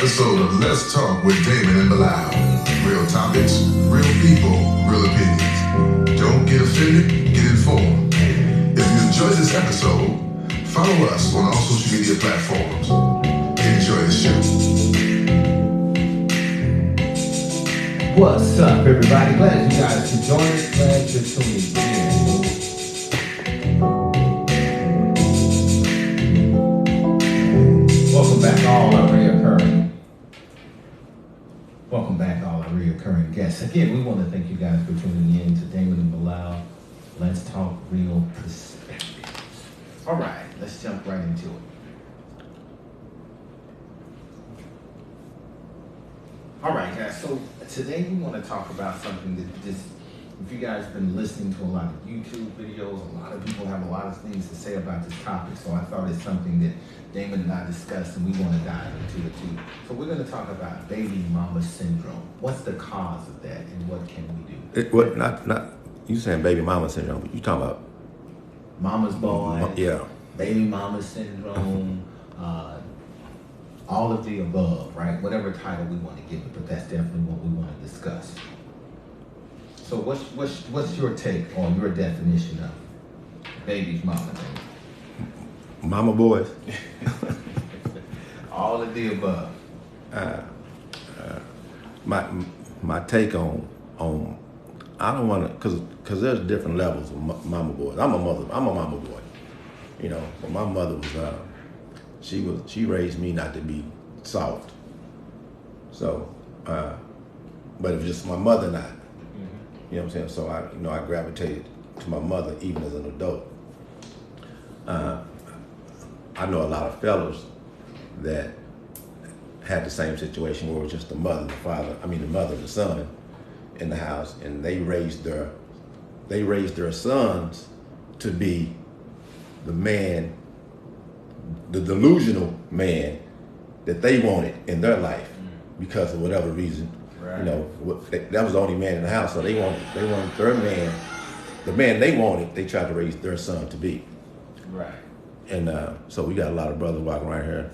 episode of Let's Talk with Damon and Bilal. Real topics, real people, real opinions. Don't get offended, get informed. If you enjoyed this episode, follow us on all social media platforms. Enjoy the show. What's up, everybody? Glad you guys could join us. Glad you're tuning in. Welcome back, all our reoccurring guests. Again, we want to thank you guys for tuning in to Damon and Bilal. Let's talk real perspectives. All right, let's jump right into it. All right, guys. So today we want to talk about something that just, if you guys have been listening to a lot of YouTube videos, a lot of people have a lot of things to say about this topic. So I thought it's something that Damon and I discussed, and we want to dive into it too. So we're going to talk about baby mama syndrome. What's the cause of that, and what can we do? Not you saying baby mama syndrome, but you talking about Mama's boy, yeah, baby mama syndrome, all of the above, right? Whatever title we want to give it, but that's definitely what we want to discuss. So what's your take on your definition of baby's mama? mama boys. All of the above. My take on I don't want to because there's different levels of mama boys. I'm a mama boy, you know. But my mother was she raised me not to be soft. So, but it was just my mother and I. You know what I'm saying? So I gravitated to my mother even as an adult. I know a lot of fellas that had the same situation where it was just the mother, the mother and the son in the house, and they raised their sons to be the man, the delusional man that they wanted in their life because of whatever reason. Right. You know, that was the only man in the house, so they wanted their man, the man they wanted. They tried to raise their son to be. Right. And so we got a lot of brothers walking around here.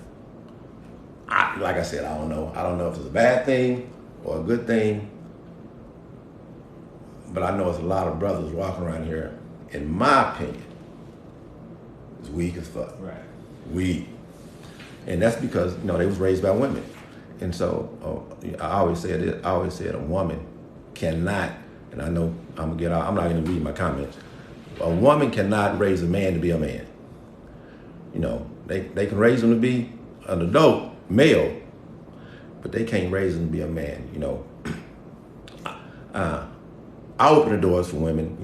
Like I said, I don't know. I don't know if it's a bad thing or a good thing, but I know it's a lot of brothers walking around here, in my opinion, is weak as fuck. Right. Weak. And that's because, they was raised by women. And so I always said a woman cannot, and I know I'm not gonna read my comments. A woman cannot raise a man to be a man. They can raise him to be an adult male, but they can't raise him to be a man. I open the doors for women.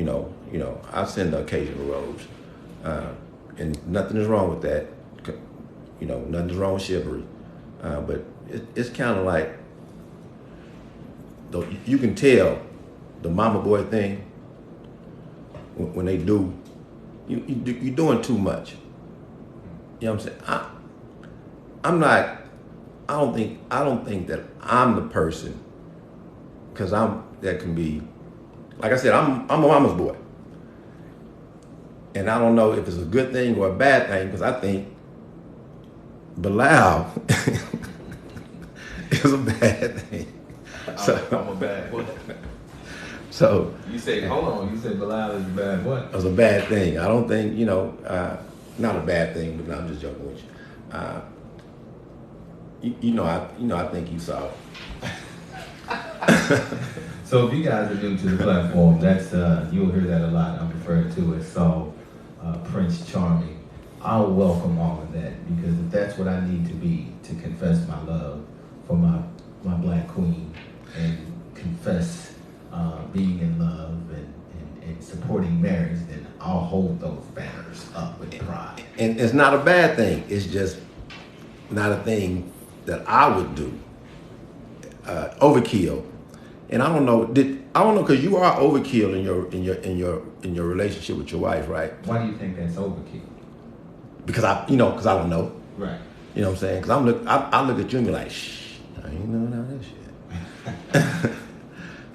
I send the occasional rose, and nothing is wrong with that. Nothing's wrong with chivalry, but it's kind of like you can tell the mama boy thing when they do. You're doing too much. You know what I'm saying? I don't think that I'm the person, because that can be, like I said, I'm a mama's boy. And I don't know if it's a good thing or a bad thing, because I think Bilal is a bad thing. I'm a bad boy. So You said Bilal is a bad boy. It was a bad thing. I don't think, not a bad thing, but I'm just joking with you. I think you saw it. So if you guys are new to the platform, that's you'll hear that a lot. I'm referring to as Saul, Prince Charming. I'll welcome all of that, because if that's what I need to be to confess my love for my black queen and confess being in love and supporting marriage, then I'll hold those banners up with pride. And it's not a bad thing. It's just not a thing that I would do. Overkill. And I don't know because you are overkill in your relationship with your wife, right? Why do you think that's overkill? Because I don't know. Right. You know what I'm saying? Because I look at you and be like, shh, I ain't know none of that shit.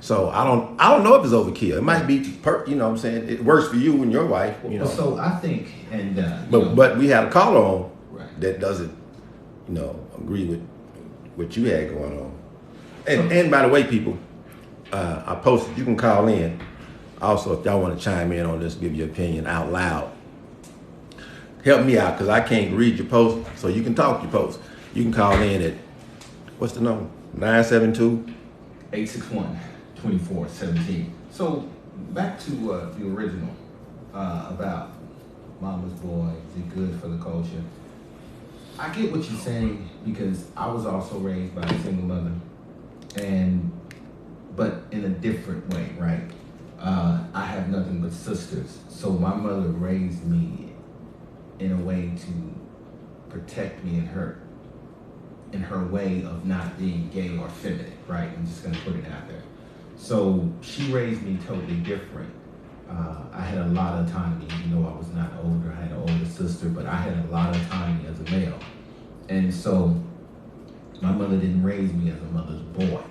So I don't know if it's overkill. It might be, you know what I'm saying? It works for you and your wife, So I think, and but we had a caller on right. that doesn't, agree with what you had going on. And by the way, people, I posted. You can call in. Also, if y'all want to chime in on this, give your opinion out loud. Help me out because I can't read your post, so you can talk your post. You can call in at what's the number? 972-861-2417. So back to the original about Mama's Boy. Is it good for the culture? I get what you're saying because I was also raised by a single mother, but in a different way, right? I have nothing but sisters, so my mother raised me in a way to protect me in her way of not being gay or feminine, right? I'm just gonna put it out there. So she raised me totally different. I had a lot of autonomy, even though I was not older. I had an older sister, but I had a lot of autonomy as a male. And so my mother didn't raise me as a mother's boy.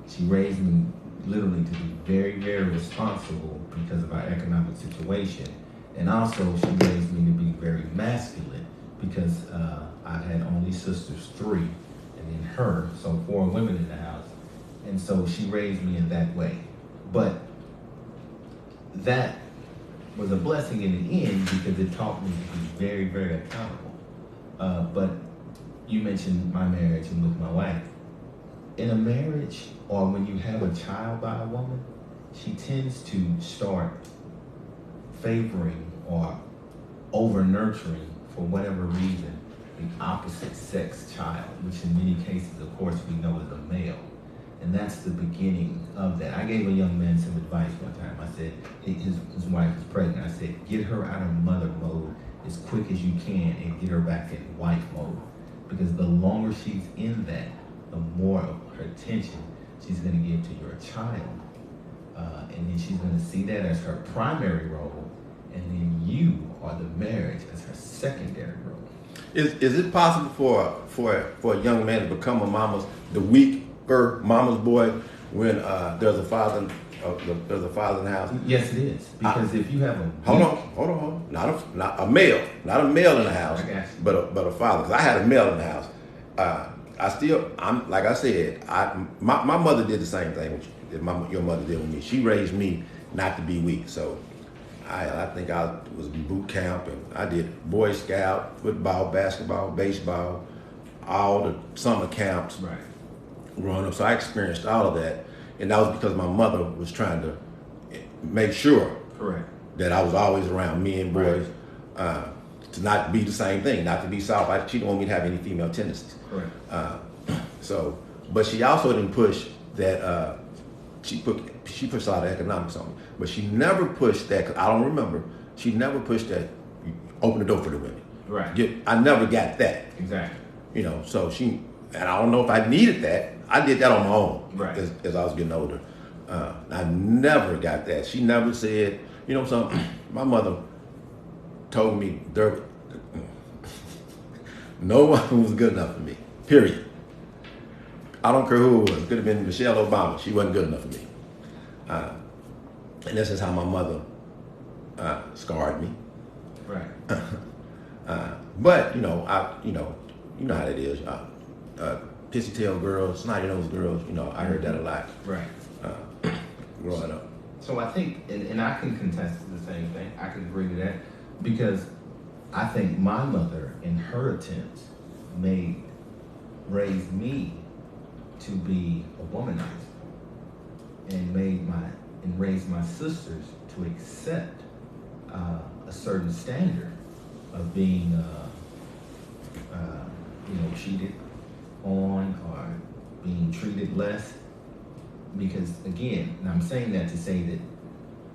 She raised me literally to be very, very responsible because of our economic situation. And also she raised me to be very masculine because I've had only sisters, 3, and then her, so 4 women in the house. And so she raised me in that way. But that was a blessing in the end because it taught me to be very, very accountable. But you mentioned my marriage and with my wife. In a marriage, or when you have a child by a woman, she tends to start favoring or over nurturing, for whatever reason, the opposite sex child, which in many cases, of course, we know is a male. And that's the beginning of that. I gave a young man some advice one time. I said, his wife is pregnant. I said, get her out of mother mode as quick as you can and get her back in wife mode. Because the longer she's in that, the more of her attention she's going to give to your child. And then she's going to see that as her primary role, and then you or the marriage as her secondary role. Is it possible for a young man to become the weaker mama's boy when there's a father in the house? Yes, it is, because if you have a hold on, not a male in the house, but a father. Because I had a male in the house. I'm like I said, my mother did the same thing that your mother did with me. She raised me not to be weak. So I think I was in boot camp, and I did Boy Scout, football, basketball, baseball, all the summer camps. Right. Growing up, so I experienced all of that, and that was because my mother was trying to make sure that I was always around men, boys, to not be the same thing, not to be soft. She didn't want me to have any female tendencies. Correct. But she also didn't push that. She pushed a lot of economics on me, but she never pushed that. Cause I don't remember. She never pushed that. Open the door for the women. Right. I never got that. Exactly. So she. And I don't know if I needed that. I did that on my own as I was getting older. I never got that. She never said, something. My mother told me no one was good enough for me, period. I don't care who it was. It could have been Michelle Obama. She wasn't good enough for me. And this is how my mother scarred me. Right. But, you know how it is. Pissy tail girls, snotty nose girls, I heard that a lot. Right. Growing up. So I think, and I can contest the same thing. I can agree to that because I think my mother, in her attempts, raised me to be a womanizer, and raised my sisters to accept a certain standard of being, cheated on or being treated less. Because again, and I'm saying that to say that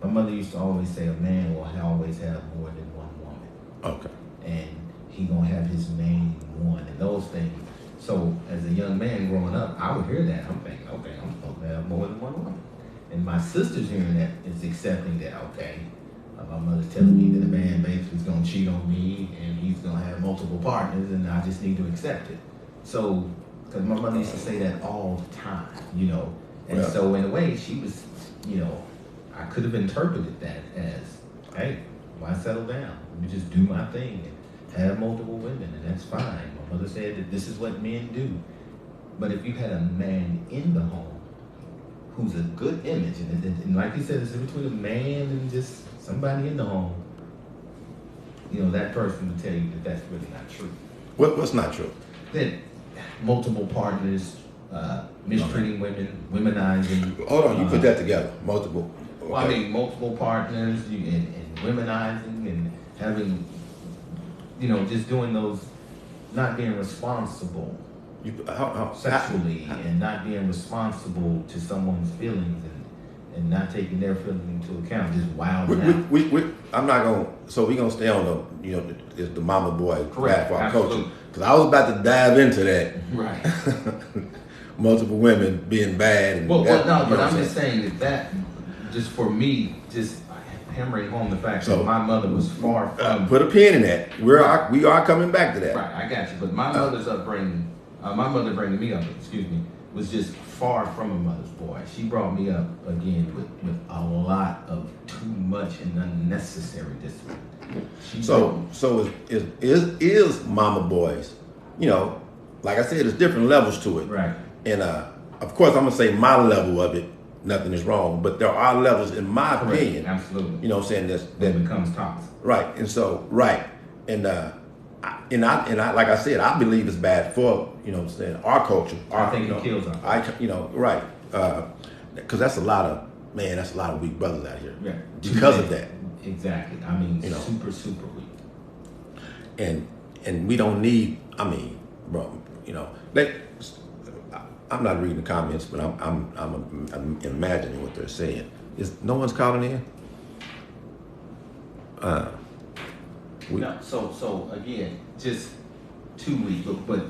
my mother used to always say a man will always have more than one woman. Okay. And he gonna have his main one and those things. So as a young man growing up, I would hear that. I'm thinking, okay, I'm supposed to have more than one woman. And my sister's hearing that is accepting that, okay, my mother's telling me that a man basically is gonna cheat on me and he's gonna have multiple partners and I just need to accept it. So, because my mother used to say that all the time, And so in a way, she was, I could have interpreted that as, hey, why settle down? Let me just do my thing and have multiple women, and that's fine. My mother said that this is what men do. But if you had a man in the home who's a good image, and like you said, it's between a man and just somebody in the home, that person would tell you that that's really not true. What's not true? That multiple partners, mistreating women, womenizing. Hold on, you put that together. Multiple. Okay. Well, I mean, multiple partners and womenizing and having, just doing those, not being responsible sexually and not being responsible to someone's feelings and not taking their feelings into account, just wilding out. I'm not going to, so we're going to stay on the mama boy path for our culture. Because I was about to dive into that. Right. Multiple women being bad. But I'm just saying that just for me, just hammering home the fact that my mother was far from. Put a pin in that. We are coming back to that. Right, I got you. But my mother's upbringing, my mother bringing me up, was just far from a mother's boy. She brought me up again with a lot of too much and unnecessary discipline. So is mama boys, like I said, there's different levels to it. Right. And of course, I'm gonna say my level of it. Nothing is wrong, but there are levels, in my opinion. Absolutely. You know what I'm saying? That becomes toxic. Right. And so, right. And I like I said, I believe it's bad for, our culture. I think it kills us. Right. Because that's a lot of weak brothers out here. Yeah. Because of that. Exactly. I mean, super, super weak. And we don't need, bro, I'm not reading the comments, but I'm imagining what they're saying. No one's calling in? No, so again, just 2 weeks. But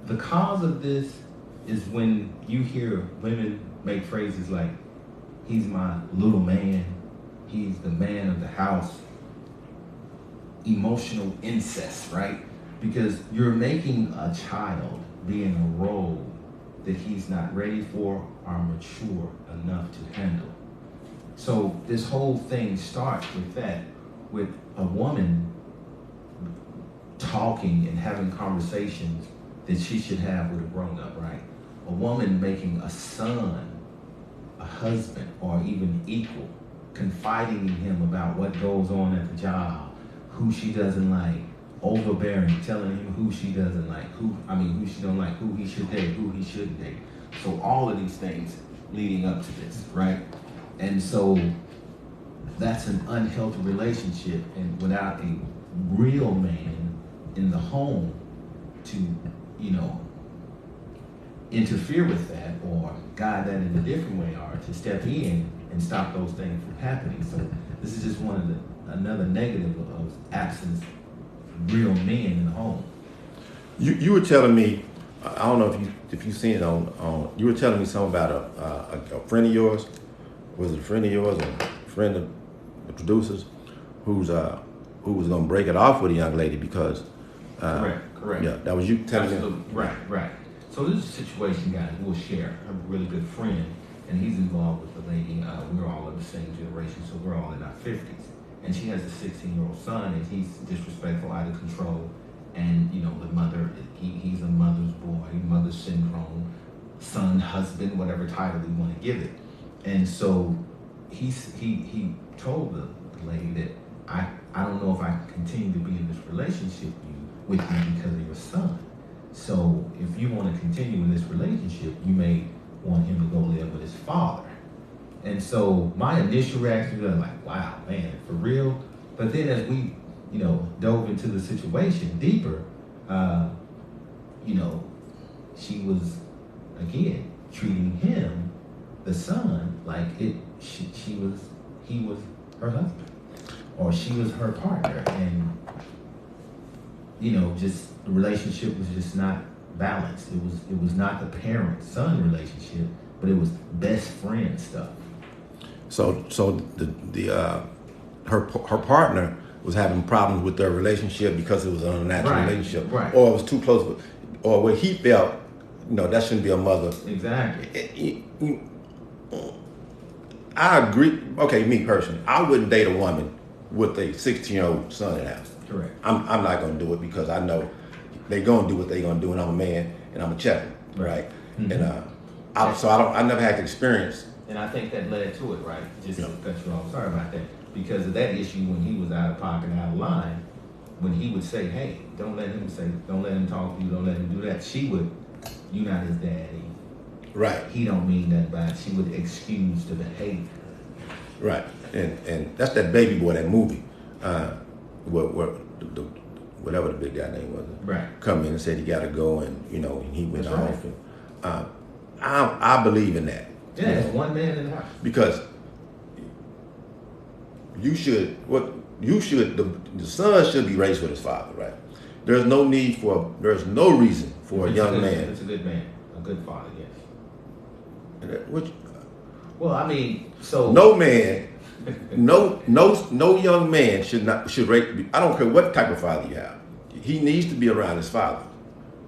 the cause of this is when you hear women make phrases like, he's my little man, he's the man of the house. Emotional incest, right? Because you're making a child be in a role that he's not ready for or mature enough to handle. So this whole thing starts with that, with a woman talking and having conversations that she should have with a grown-up, right? A woman making a son, a husband, or even equal, confiding in him about what goes on at the job, who she doesn't like, overbearing, telling him who she doesn't like, who she don't like, who he should date, who he shouldn't date. So all of these things leading up to this, right? And so that's an unhealthy relationship, and without a real man in the home to, interfere with that or guide that in a different way or to step in and stop those things from happening. So this is just another negative of absence real men in the home. You were telling me, I don't know if you seen it on. You were telling me something about a friend of yours. Was it a friend of yours or a friend of the producers who was going to break it off with a young lady because. Correct. Yeah, that was you telling me. Right. So this is a situation, guys. We'll share. I have a really good friend, and he's involved with the lady. We're all of the same generation, so we're all in our 50s. And she has a 16-year-old son, and he's disrespectful, out of control. And, the mother, he's a mother's boy, mother syndrome, son, husband, whatever title we want to give it. And so he told the lady that I don't know if I can continue to be in this relationship with you because of your son. So if you want to continue in this relationship, you may want him to go live with his father. And so my initial reaction was like, wow, man, for real? But then as we, dove into the situation deeper, she was, again, treating him, the son, like he was her husband, or she was her partner. And, just the relationship was just not balanced. It was not the parent-son relationship, but it was best friend stuff. So her partner was having problems with their relationship because it was an unnatural relationship, right? Or it was too close, or where he felt, that shouldn't be a mother. Exactly. I agree. Okay, me personally, I wouldn't date a woman with a 16-year-old son in the house. Correct. I'm not going to do it because I know they're going to do what they're going to do, and I'm a man, and I'm a checker, right? Mm-hmm. And I never had the experience. And I think that led to it, right? Just Yeah. to cut you off, sorry about that. Because of that issue when he was out of pocket, out of line, when he would say, hey, don't let him talk to you, don't let him do that, she would, you not his daddy. Right. He don't mean that bad. She would excuse the behavior. Right. And that's that Baby Boy, that movie. Whatever the big guy name was. Right. Come in and said he got to go, and he went That's off. right. And I believe in that. Yeah, it's one man in the house. Because the son should be raised with his father, right? There's no reason for a young man. It's a good man, a good father, yes. Which, well, I mean, so no man, no young man should raise. I don't care what type of father you have. He needs to be around his father.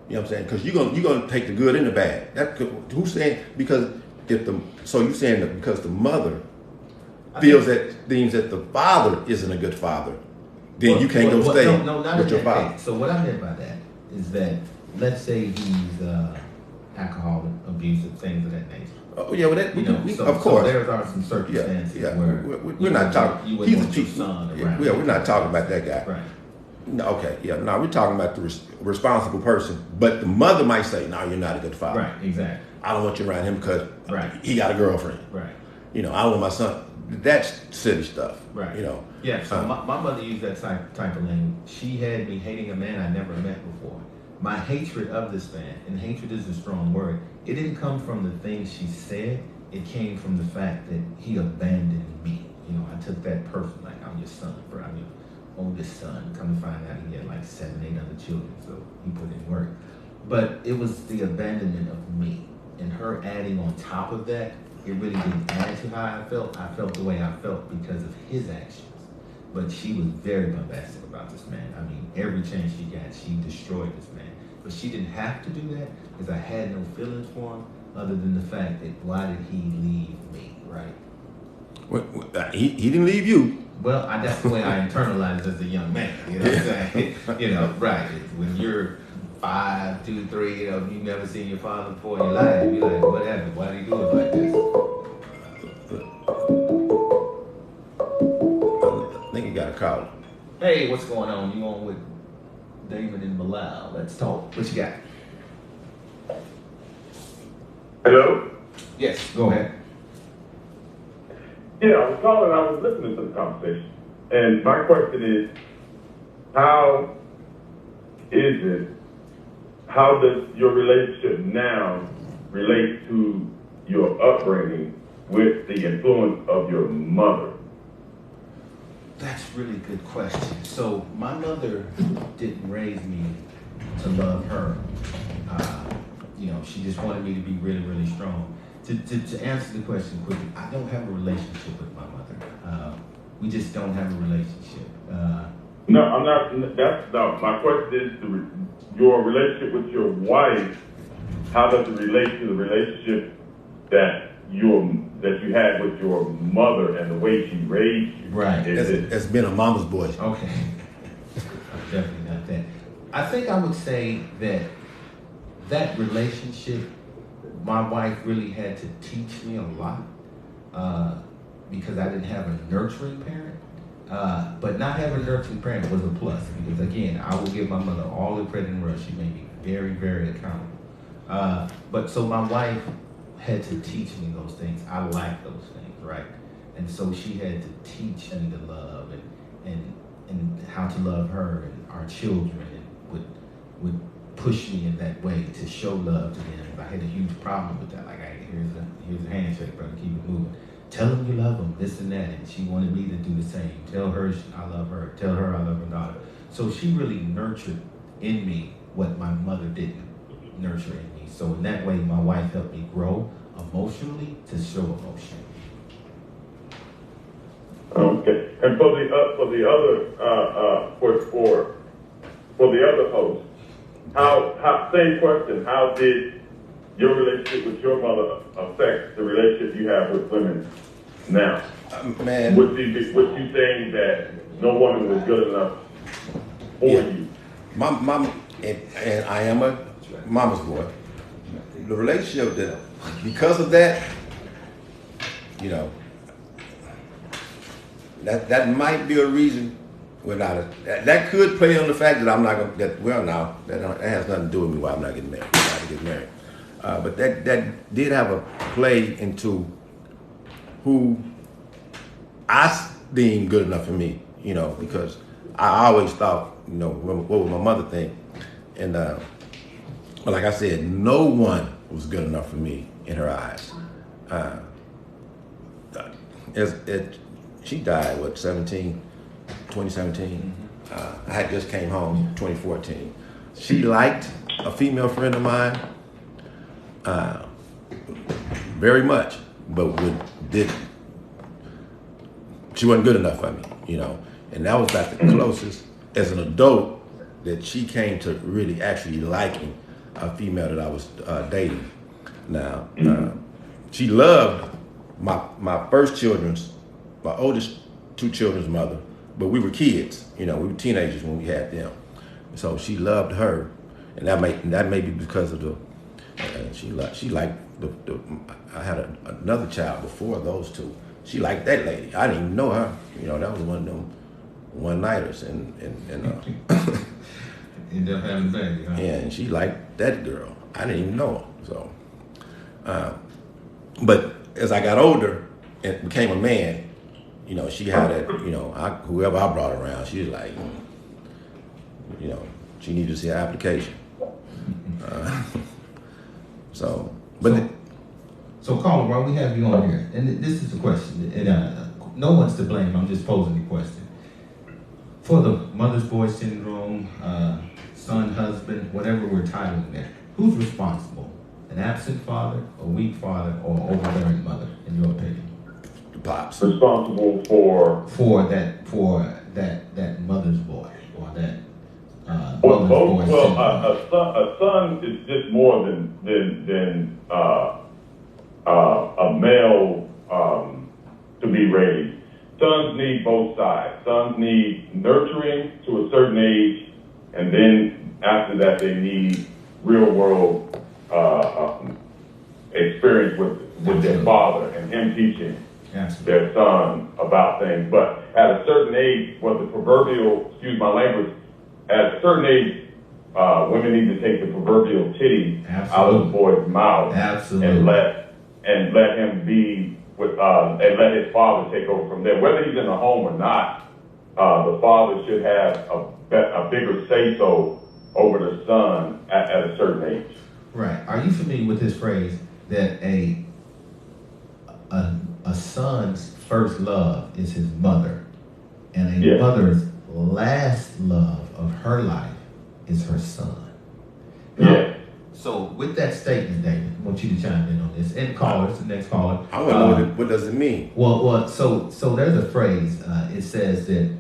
You know what I'm saying? Because you're gonna take the good and the bad. Who's saying because you're saying that because the mother deems that the father isn't a good father, then you can't go stay with your father. So what I meant by that is that let's say he's alcoholic, abusive, things of that nature. Oh yeah, well of course. So there are some circumstances where we're not talking. You He's want a your son around. we're not talking about that guy. Right. No, okay, yeah, no, we're talking about the responsible person. But the mother might say, "No, you're not a good father. Right. Exactly. I don't want you around him because Right. he got a girlfriend. Right. I don't want my son." That's silly stuff. Right. Yeah. So my mother used that type of language. She had me hating a man I never met before. My hatred of this man, and hatred is a strong word, it didn't come from the things she said. It came from the fact that he abandoned me. I took that personally, like I'm your son, bro. I'm your oldest son. Come to find out he had like 7, 8 other children, so he put in work. But it was the abandonment of me, and her adding on top of that, it really didn't add to how I felt. I felt the way I felt because of his actions. But she was very bombastic about this man. I mean, every chance she got, she destroyed this man. But she didn't have to do that because I had no feelings for him other than the fact that why did he leave me, right? He didn't leave you. Well, that's the way I internalized as a young man. You know what I'm saying? Right. When you're 5, 2, 3, you've never seen your father before in your life, you're like, what happened? Why did he do it like this? I think you got a call. Hey, what's going on? You on with Damon and Bilal? Let's talk. What you got? Hello? Yes, go ahead. Yeah, I was calling. I was listening to the conversation. And my question is, how does your relationship now relate to your upbringing with the influence of your mother? That's a really good question. So my mother didn't raise me to love her. She just wanted me to be really, really strong. To answer the question quickly, I don't have a relationship with my mother. We just don't have a relationship. No, I'm not. My question is your relationship with your wife. How does it relate to the relationship that you had with your mother and the way she raised you? Right. It's been a mama's boy. Okay. Definitely not that. I think I would say that relationship, my wife really had to teach me a lot because I didn't have a nurturing parent. But not having a nurturing parent was a plus because, again, I will give my mother all the credit in the world. She made me very, very accountable. But so my wife had to teach me those things. I like those things, right? And so she had to teach me to love and how to love her and our children, and would push me in that way to show love to them. If I had a huge problem with that, like, hey, here's a handshake, brother, keep it moving. Tell them you love them, this and that. And she wanted me to do the same. Tell her I love her. Tell her I love her daughter. So she really nurtured in me what my mother didn't nurture in me. So in that way, my wife helped me grow emotionally to show emotion. Okay. And for the other host, how same question? How did your relationship with your mother affect the relationship you have with women now? Man, Was you saying that no woman was good enough for you? My mom, and I am a mama's boy. the relationship that, because of that, you know, that might be a reason. That could play on the fact that I'm not gonna that has nothing to do with me why I'm not getting married. I'm not getting married. But that did have a play into who I deemed good enough for me, you know, because I always thought, you know, what would my mother think? And like I said, no one was good enough for me in her eyes. She died, 2017. I had just came home 2014. She liked a female friend of mine very much, but she wasn't good enough for me, you know. And that was about the closest as an adult that she came to really actually liking a female that I was dating. Now, she loved my oldest two children's mother, but we were kids, you know, we were teenagers when we had them. So she loved her, and that may be because of she liked I had another child before those two. She liked that lady. I didn't even know her. You know, that was one of them one-nighters, and End up having a baby, huh? yeah, and she liked that girl. I didn't even know her. So, but as I got older and became a man, you know, she had that. You know, whoever I brought around, she was like, you know, she needed to see her application. So caller, while we have you on here, and this is a question, and no one's to blame. I'm just posing the question. For the mother's boy syndrome, son, husband, whatever we're titling that, who's responsible? An absent father, a weak father, or an overbearing mother, in your opinion? The pops. Responsible for that mother's boy, or that well, mother's boy syndrome. a son is just more than a male to be raised. Sons need both sides. Sons need nurturing to a certain age, and then after that they need real world experience with their father and him teaching their son about things. But at a certain age, the proverbial, excuse my language, at a certain age, women need to take the proverbial titty out of the boy's mouth and let him be with and let his father take over from there. Whether he's in the home or not, the father should have a bigger say-so over the son at a certain age. Right. Are you familiar with this phrase that a son's first love is his mother, and a mother's last love of her life is her son? Yeah. So with that statement, David, I want you to chime in on this. And callers, the next caller. I want to know what does it mean. Well, so there's a phrase. It says that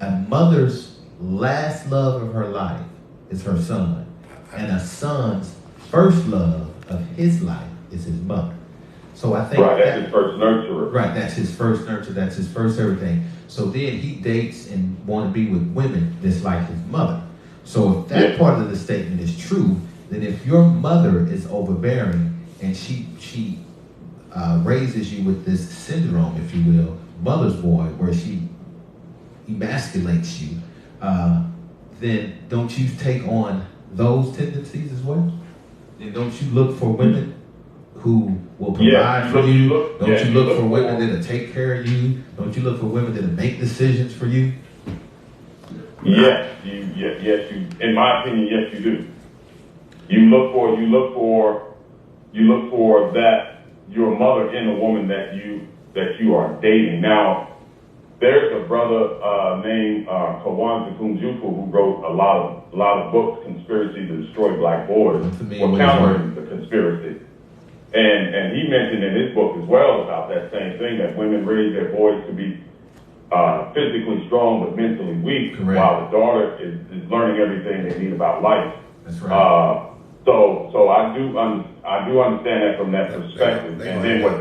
a mother's last love of her life is her son, and a son's first love of his life is his mother. So I think that's his first nurturer. Right, that's his first nurture. That's his first everything. So then he dates and want to be with women that's like his mother. So if that part of the statement is true, then if your mother is overbearing and she raises you with this syndrome, if you will, mother's boy, where she emasculates you, then don't you take on those tendencies as well? Then don't you look for women who will provide for you? Don't you look for women that'll take care of you? Don't you look for women that'll make decisions for you? Yes, yes, you. In my opinion, yes, you do. You look for that your mother in a woman that you are dating. Now, there's a brother named Kawan Kunjuku who wrote a lot of books, Conspiracy to Destroy Black Boys, or countering the conspiracy. And he mentioned in his book as well about that same thing, that women raise their boys to be physically strong but mentally weak, while the daughter is learning everything they need about life. That's right. So I do understand that from that perspective. And then what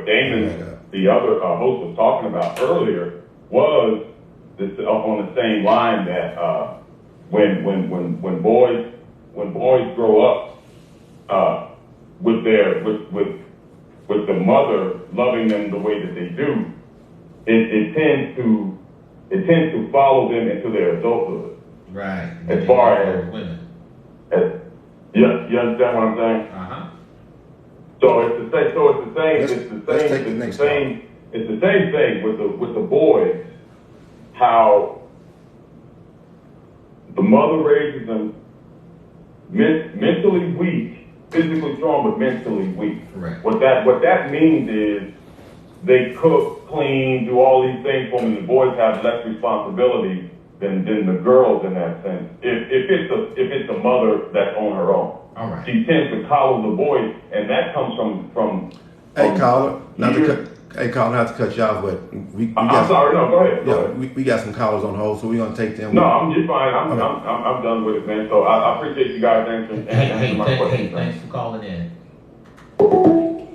Damon, the other host, was talking about earlier was this on the same line that when boys grow up, with the mother loving them the way that they do, it tends to follow them into their adulthood. Right. As far as women. You understand what I'm saying? Uh-huh. So it's the same thing with the boys. How the mother raises them mentally weak, physically strong, but mentally weak. Correct. What that means is they cook, clean, do all these things for them. The boys have less responsibility than the girls in that sense. If it's a mother that's on her own. All right. She tends to coddle the boys, and that comes from Hey, caller, not to cut you off, but we I'm got sorry. No, go ahead. Yeah, we got some callers on hold, so we're gonna take them. No, I'm just fine. I'm done with it, man. So I appreciate you guys answering my question. Thanks for calling in. All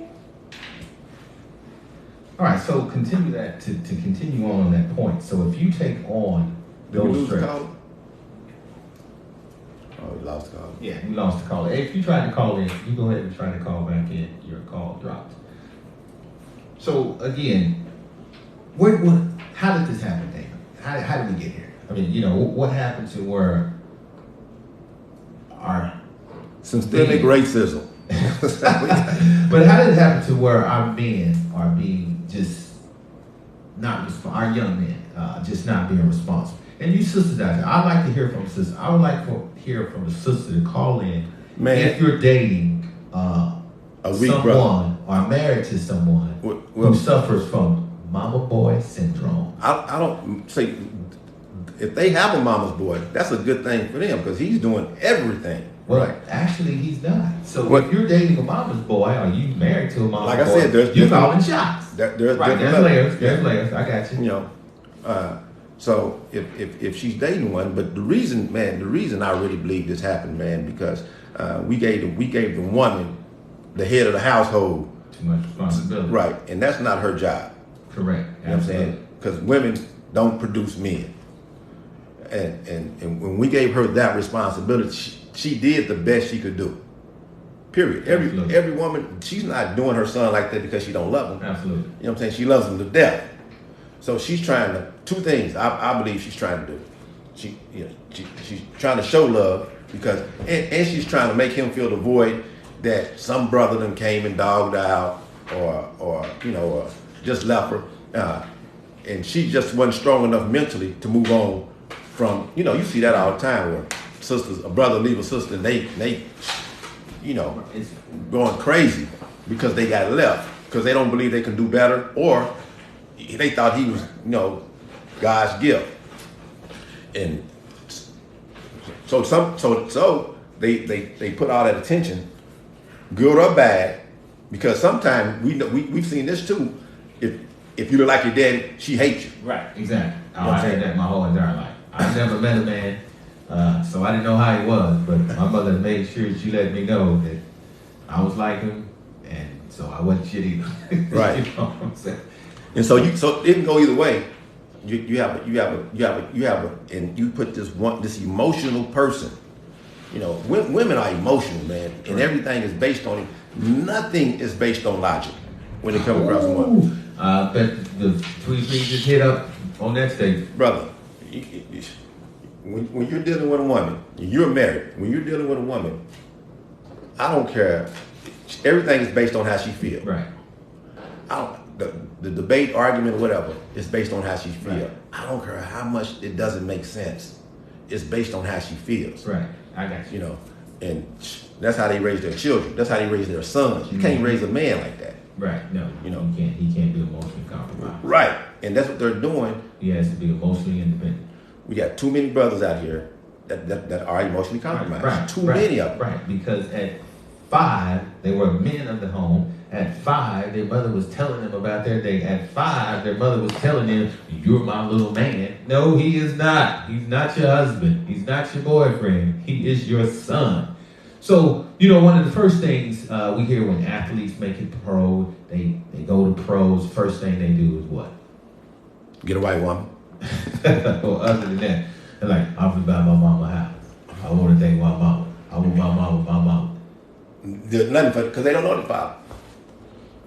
right, so continue that to continue on that point. So if you take on Did we those lose the traits, caller? Oh, we lost the caller. yeah, we lost the caller. If you tried to call in, you go ahead and try to call back in. Your call dropped. So again, how did this happen, David? How did we get here? I mean, what happened to where our Systemic racism. but how did it happen to where our men are being just not our young men just not being responsible? And you sisters out there, I'd like to hear from sisters. I would like to hear from a sister to call in. Man, if you're dating a weak someone brother, or married to someone who suffers from mama boy syndrome. I don't say if they have a mama's boy, that's a good thing for them because he's doing everything. Well, right. Actually, he's not. So if you're dating a mama's boy or you married to a mama's boy, like I said, you're calling shots. There's layers. There's layers. I got you. So if she's dating one, but the reason I really believe this happened, man, because we gave the woman the head of the household too much responsibility, right, and that's not her job. Correct. You know what I'm saying? Because women don't produce men, and when we gave her that responsibility, she did the best she could do. Period. Every woman, she's not doing her son like that because she don't love him. Absolutely. You know what I'm saying? She loves him to death. So she's trying to two things. I believe she's trying to do. She's trying to show love because and she's trying to make him feel the void that some brother done came and dogged out or just left her, and she just wasn't strong enough mentally to move on from. You see that all the time where a brother leave a sister and they it's going crazy because they got left because they don't believe they can do better or they thought he was God's gift. And so they put all that attention, good or bad, because sometimes we've seen this too. If you look like your daddy, she hates you. Right, exactly. I had that my whole entire life. I never met a man, so I didn't know how he was, but my mother made sure she let me know that I was like him, and so I wasn't shit either. Right. You know what I'm saying? And so it can go either way. You have and you put this emotional person. Women are emotional, man, and everything is based on it. Nothing is based on logic when it comes across a woman. I bet the tweet just hit up on that stage, brother. When you're dealing with a woman, you're married. When you're dealing with a woman, I don't care. Everything is based on how she feels. Right. The debate, argument, or whatever, is based on how she feels. Right. I don't care how much it doesn't make sense. It's based on how she feels. Right. I got you. And that's how they raise their children. That's how they raise their sons. You can't raise a man like that. Right. No. He can't be emotionally compromised. Right. And that's what they're doing. He has to be emotionally independent. We got too many brothers out here that are emotionally compromised. Right. Too many of them. Right. Because at 5, they were men of the home. At 5, their mother was telling them about their day. At 5, their mother was telling them, "You're my little man." No, he is not. He's not your husband. He's not your boyfriend. He is your son. So, one of the first things we hear when athletes make it pro, they go to pros, first thing they do is what? Get a white woman. Well, other than that, they're like, "I'm gonna buy my mama a house. I want to date my mama. I want my mama, my mama." There's nothing for because they don't know the father.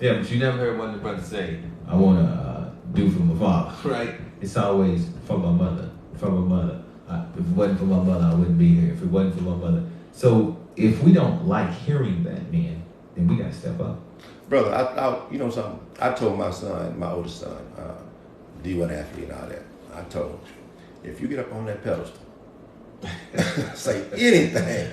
Yeah, but you never heard one of the brothers say, I want to do for my father, right? It's always for my mother, for my mother. If it wasn't for my mother, I wouldn't be here. If it wasn't for my mother. So if we don't like hearing that, man, then we got to step up. Brother, I you know something? I told my son, my oldest son, D1 athlete and all that, I told him, if you get up on that pedestal, say anything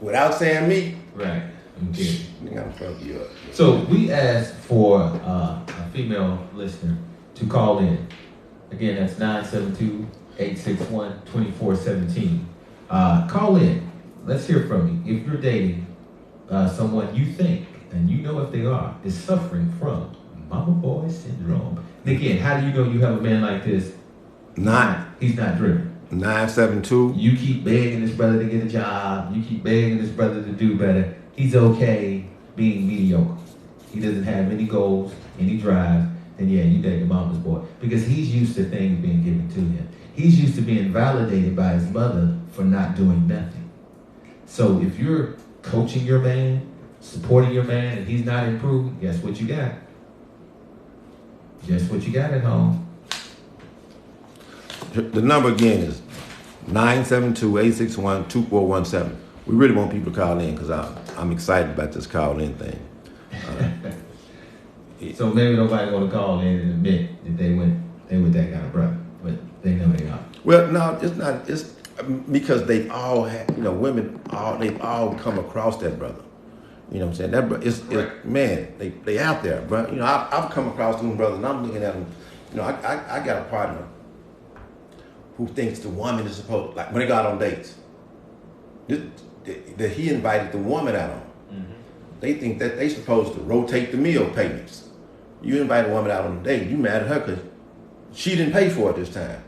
without saying me, right? I'm kidding. I'm fuck you up. So we asked for a female listener to call in. Again, that's 972-861-2417. Call in. Let's hear from you. If you're dating someone you think, and you know if they are, is suffering from mama boy syndrome. And again, how do you know you have a man like this? He's not driven. 972. You keep begging this brother to get a job. You keep begging this brother to do better. He's okay being mediocre. He doesn't have any goals, any drive. Then yeah, you date your mama's boy. Because he's used to things being given to him. He's used to being validated by his mother for not doing nothing. So if you're coaching your man, supporting your man, and he's not improving, guess what you got? Guess what you got at home? The number again is 972-861-2417. We really want people to call in because I'm excited about this call in thing. So maybe nobody want to call in and admit that they with that kind of brother, but they know they are. Well, no, it's not. It's because they've all had, women, they've all come across that brother. You know what I'm saying? That brother, man, they out there, bro. I've come across them brothers, and I'm looking at them. I got a partner who thinks the woman is supposed, like when they go out on dates, that he invited the woman out on. Mm-hmm. They think that they supposed to rotate the meal payments. You invite a woman out on a date, you mad at her because she didn't pay for it this time.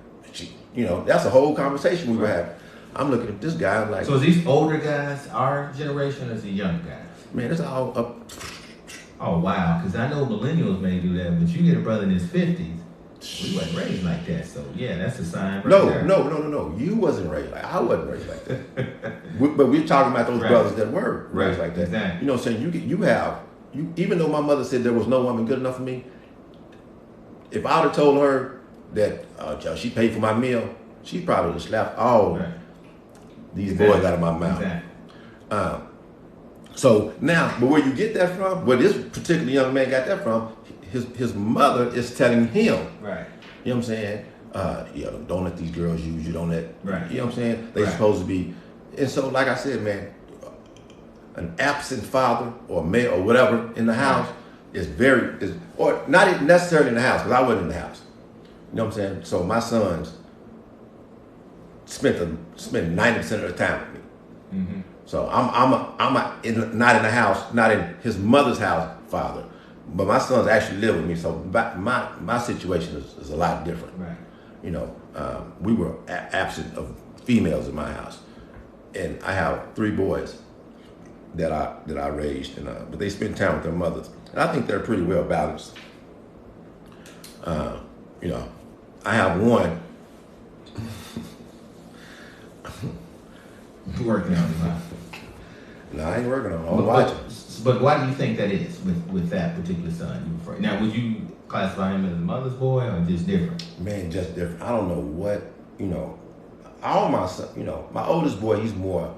That's a whole conversation we were having. I'm looking at this guy, I'm like. So is these older guys our generation, or is it young guys? Man, it's all up. Oh, wow, because I know millennials may do that, but you get a brother in his 50s, we wasn't raised like that, so yeah, that's a sign right there. No. You wasn't raised like I wasn't raised like that. But we're talking about those brothers that were raised like that. Exactly. You know what I'm saying? You have, even though my mother said there was no woman good enough for me, if I would have told her that she paid for my meal, she probably would have slapped all these boys out of my mouth. Exactly. So now, but where you get that from, where this particular young man got that from, his mother is telling him, right? You know what I'm saying? Don't let these girls use you. Don't let, right? You know what I'm saying? They're supposed to be, and so like I said, man, an absent father or male or whatever in the house is or not even necessarily in the house, because I wasn't in the house. You know what I'm saying? So my sons spent 90% of the time with me. Mm-hmm. So I'm not in the house, not in his mother's house, father. But my sons actually live with me, so my situation is a lot different. Right. We were absent of females in my house, and I have 3 boys that I raised, but they spend time with their mothers, and I think they're pretty well balanced. I have one. Working on it, huh? No, I ain't working on it. I'm watching. But why do you think that is with that particular son? Now, would you classify him as a mother's boy or just different? Man, just different. I don't know what, all my son, my oldest boy, he's more,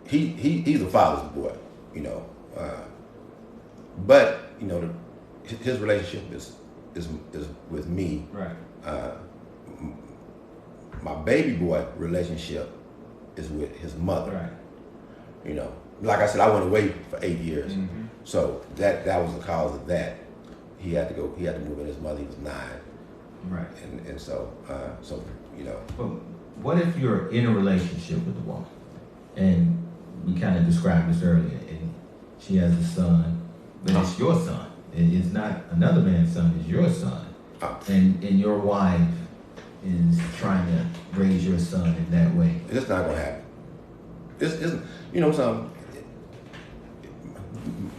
he's a father's boy, but, his relationship is with me. Right. My baby boy relationship is with his mother. Right. Like I said, I went away for 8 years, mm-hmm. so that was the cause of that. He had to move in his mother. He was 9, right? And so. Well, what if you're in a relationship with a woman, and we kind of described this earlier, and she has a son, but it's your son. It's not another man's son. It's your son, and your wife is trying to raise your son in that way. It's not gonna happen. It's something.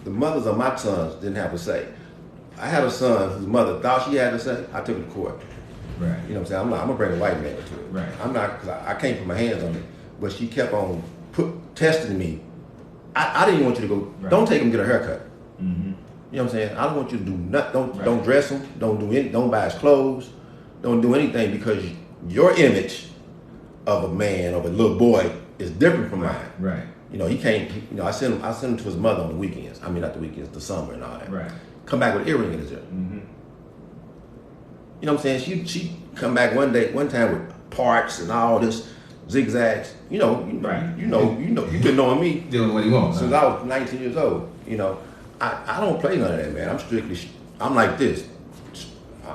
The mothers of my sons didn't have a say. I had a son whose mother thought she had a say. I took it to court. Right. You know what I'm saying? I'm gonna bring a white man to it. Right. I'm not, because I can't put my hands on it. But she kept on testing me. I didn't want you to go. Right. Don't take him get a haircut. Mm-hmm. You know what I'm saying? I don't want you to do nothing. Right. Don't dress him. Don't buy his clothes. Don't do anything because your image of a man, of a little boy, is different from mine. Right. You know, he can't. I send him to his mother on the weekends. I mean, not the weekends, the summer and all that. Right. Come back with an earring in his ear. Mm-hmm. You know what I'm saying? She come back one time with parts and all this zigzags. Right. You've been knowing me Doing what he wants. since I was 19 years old. You know, I don't play none of that, man. I'm like this.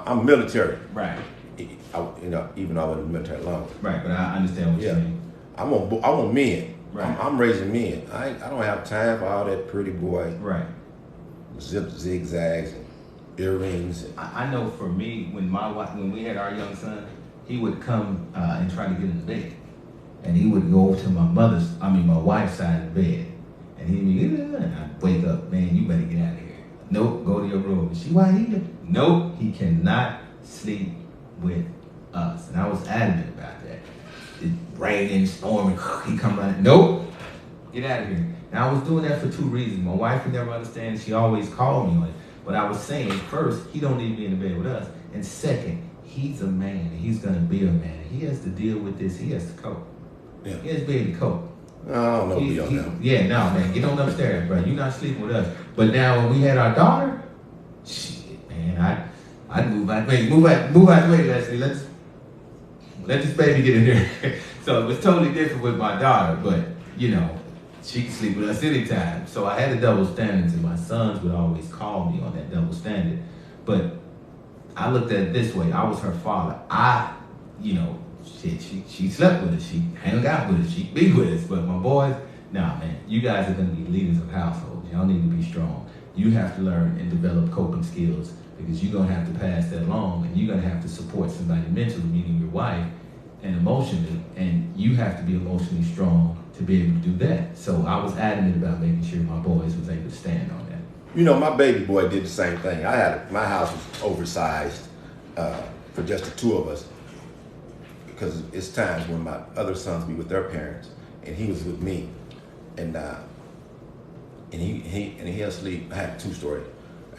I'm military. Right. Even though I wasn't military long. Right, but I understand what you mean. I want men. Right. I'm raising men. I don't have time for all that pretty boy. Right. Zigzags and earrings. I know for me, when we had our young son, he would come and try to get in the bed. And he would go to my wife's side of the bed. And he'd be, and I'd wake up, man, you better get out of here. Nope, go to your room. Is she why he did? Nope, he cannot sleep with us. And I was adamant about that. It raining, storming, he come running. Nope, get out of here. And I was doing that for two reasons. My wife would never understand. She always called me on it. But I was saying, first, he don't need to be in the bed with us. And second, he's a man. And he's going to be a man. And he has to deal with this. He has to cope. Yeah. He has to be able to cope. I don't know be on them. Yeah, no, man. Get on upstairs, bro. You're not sleeping with us. But now when we had our daughter, shit, man, I'd move out. Wait, move out the way, Leslie. Let this baby get in here. So it was totally different with my daughter, but she could sleep with us anytime. So I had a double standard, and my sons would always call me on that double standard. But I looked at it this way. I was her father. She slept with us. She hung out with us. She be with us. But my boys, nah, man, you guys are going to be leaders of households. Y'all need to be strong. You have to learn and develop coping skills because you're going to have to pass that along, and you're going to have to support somebody mentally, meaning your wife, and emotionally, and you have to be emotionally strong to be able to do that. So I was adamant about making sure my boys was able to stand on that. My baby boy did the same thing. My house was oversized for just the two of us because it's times when my other sons be with their parents and he was with me, and he'll sleep. I had a 2-story,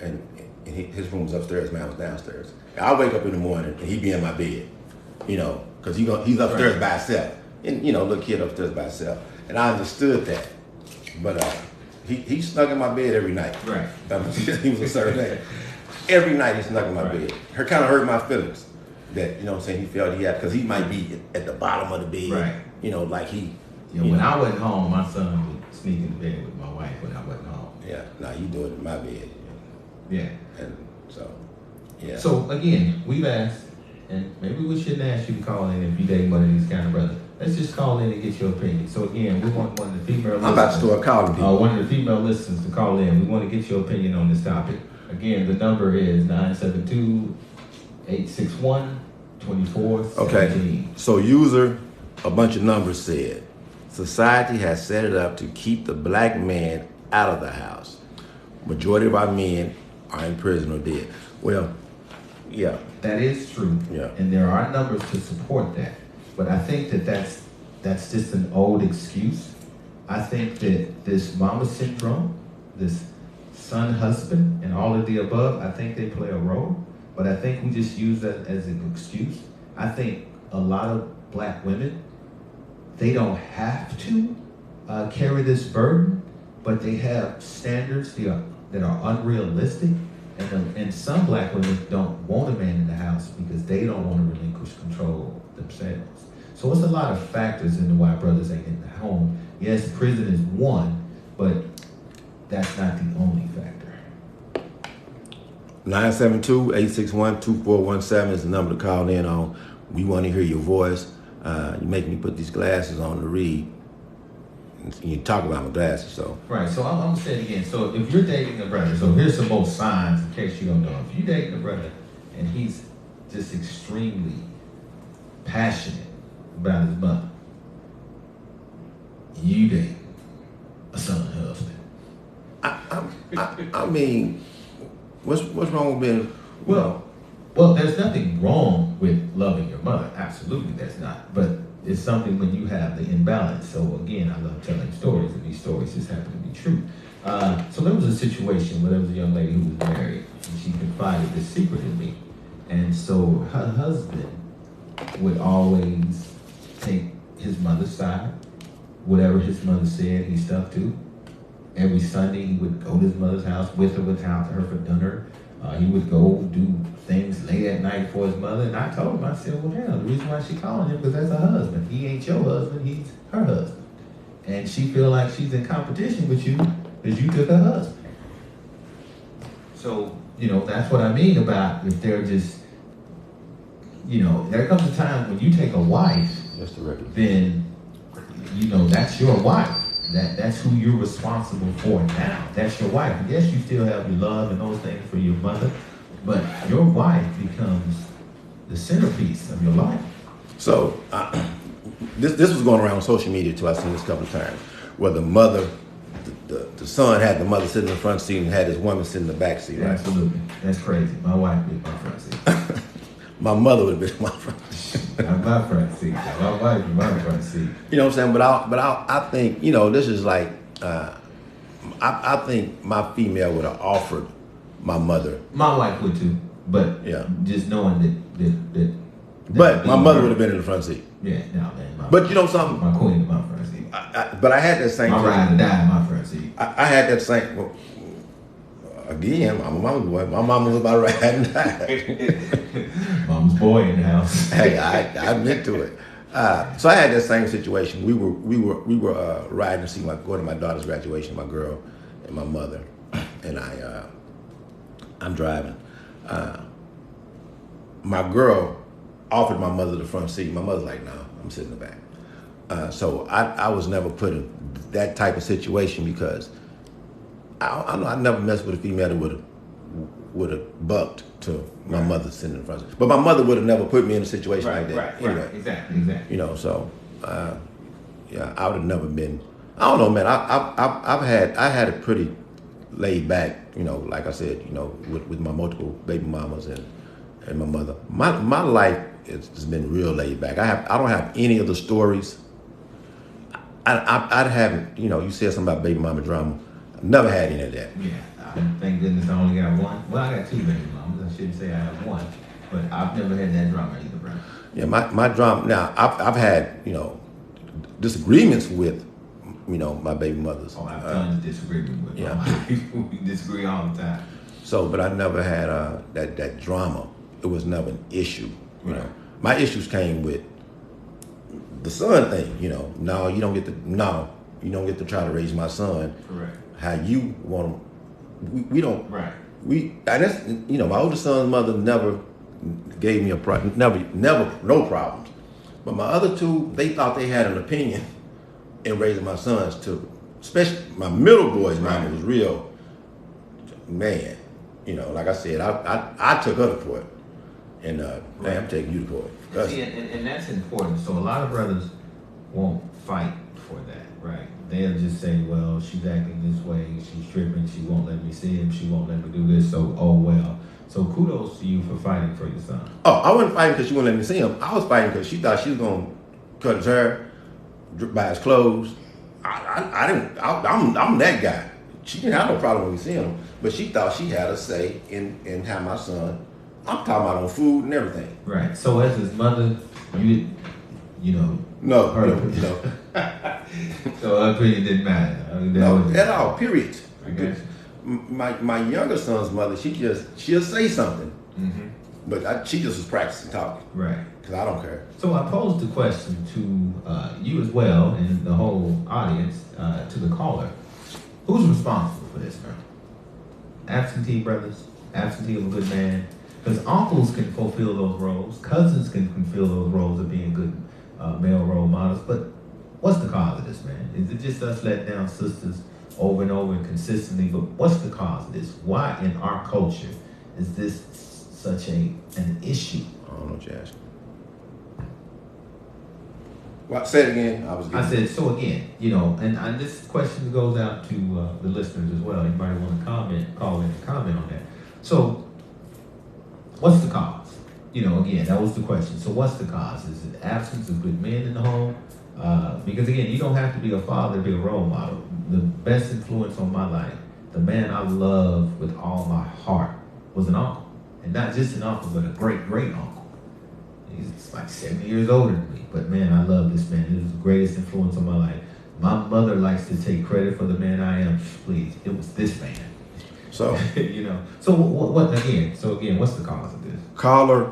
and his room's upstairs, mine was downstairs. And I wake up in the morning and he be in my bed, because he's upstairs by himself, and little kid upstairs by himself, and I understood that, but he snuck in my bed every night. Right. He was a certain age. Every night he snuck in my bed. Her kind of hurt my feelings that he felt he had, because he might be at the bottom of the bed. Right. Like he. When I wasn't home, my son would sneak in the bed with my wife when I wasn't home. Yeah. Nah, you do it in my bed. Yeah. And so. Yeah. So again, we've asked, and maybe we shouldn't ask you to call in if you date one of these kind of brothers. Let's just call in and get your opinion. So again, we want one of the female listeners. I'm about to start calling people. One of the female listeners to call in. We want to get your opinion on this topic. Again, the number is 972-861-2417. Okay. So user, a bunch of numbers said, society has set it up to keep the black man out of the house. Majority of our men are in prison or dead. Well, yeah. That is true. Yeah. And there are numbers to support that. But I think that's just an old excuse. I think that this mama syndrome, this son husband, and all of the above, I think they play a role. But I think we just use that as an excuse. I think a lot of black women, they don't have to carry this burden, but they have standards that are unrealistic. And some black women don't want a man in the house because they don't want to relinquish control themselves. So it's a lot of factors into why brothers ain't in the home. Yes, prison is one, but that's not the only factor. 972-861-2417 is the number to call in on. We want to hear your voice. You make me put these glasses on to read. And you talk about my glasses, so. Right, so I'm going to say it again. So if you're dating a brother, so here's some more signs in case you don't know. If you're dating a brother and he's just extremely passionate about his mother, you date a son husband. I mean, what's wrong with being, Well, there's nothing wrong with loving your mother. Absolutely, there's not. But it's something when you have the imbalance. So again, I love telling stories, and these stories just happen to be true. So there was a situation where there was a young lady who was married, and she confided this secret in me. And so her husband would always take his mother's side. Whatever his mother said, he stuck to. Every Sunday, he would go to his mother's house with her, without her for dinner. He would go do things late at night for his mother. And I told him, I said, well, hell, the reason why she calling him because that's her husband. He ain't your husband, he's her husband. And she feel like she's in competition with you because you took her husband. So, that's what I mean about if they're just, there comes a time when you take a wife, then, that's your wife. That's who you're responsible for now. That's your wife. Yes, you still have your love and those things for your mother, but your wife becomes the centerpiece of your life. So this was going around social media too. I've seen this a couple of times where the mother, the son had the mother sitting in the front seat and had his woman sitting in the back seat. Right? Absolutely, that's crazy. My wife be my front seat. My mother would have been my front seat. Not my front seat. My wife be my front seat. You know what I'm saying? But I think this is like I think my female would have offered my mother. My wife would too, but just knowing that but my mother would have been in the front seat. Yeah, no man. But you know something? My queen in my front seat. But I had that same. My ride or die in my front seat. I had that same. Well, again, I'm a mama's boy. My mama was my ride and die. Mama's boy in the house. Hey, I admit to it. So I had that same situation. We were riding to see go to my daughter's graduation, my girl and my mother, and I'm driving. My girl offered my mother the front seat. My mother's like, no, I'm sitting in the back. So I was never put in that type of situation because I never messed with a female that would have bucked to my mother sitting in the front seat. But my mother would have never put me in a situation like that. Right, exactly. So I would have never been. I don't know, man. I had a pretty laid back, like I said, with my multiple baby mamas and my mother. My life has been real laid back. I don't have any of the stories. I haven't, you said something about baby mama drama. I've never had any of that. Yeah, thank goodness I only got one. Well, I got two baby mamas. I shouldn't say I have one, but I've never had that drama either, bro. Yeah, my drama. Now I've had disagreements with my baby mothers. Oh, I've tons of disagreement with. Yeah, we disagree all the time. So, but I never had that drama. It was never an issue. Right. My issues came with the son thing. No, you don't get to try to raise my son. Correct. How you want them. We don't. Right. And that's my oldest son's mother never gave me a problem. Never no problems. But my other two, they thought they had an opinion in raising my sons too. Especially my middle boy's mama was real. Man, like I said, I took her to court, and man, I'm taking you to court. See, and that's important. So a lot of brothers won't fight for that, right? They'll just say, well, she's acting this way, she's tripping, she won't let me see him, she won't let me do this, so, oh well. So kudos to you for fighting for your son. Oh, I wasn't fighting because she wouldn't let me see him. I was fighting because she thought she was going to cut his hair, buy his clothes. I didn't, I'm that guy. She didn't have no problem with me seeing him, but she thought she had a say in how my son, I'm talking about on food and everything. Right, so as his mother, No. So her opinion didn't matter. No, at all, period. I guess. My younger son's mother, she'll say something, Mm-hmm. but she just was practicing talking. Right. Because I don't care. So I posed the question to you as well and the whole audience, to the caller. Who's responsible for this, man? Absentee brothers, absentee of a good man. Because uncles can fulfill those roles, cousins can fulfill those roles of being good male role models. But what's the cause of this, man? Is it just us letting down sisters over and over and consistently? But what's the cause of this? Why in our culture is this such an issue? I don't know what you're asking. What? Say it again. I said, so again, and this question goes out to the listeners as well. Anybody want to call in and comment on that? So, what's the cause? again, that was the question. So what's the cause? Is it absence of good men in the home? Because again, you don't have to be a father to be a role model. The best influence on my life, the man I love with all my heart, was an uncle. And not just an uncle, but a great uncle. He's like 70 years older than me. But man, I love this man. He was the greatest influence on my life. My mother likes to take credit for the man I am. Please, it was this man. So, So what again? So again, what's the cause of this? caller,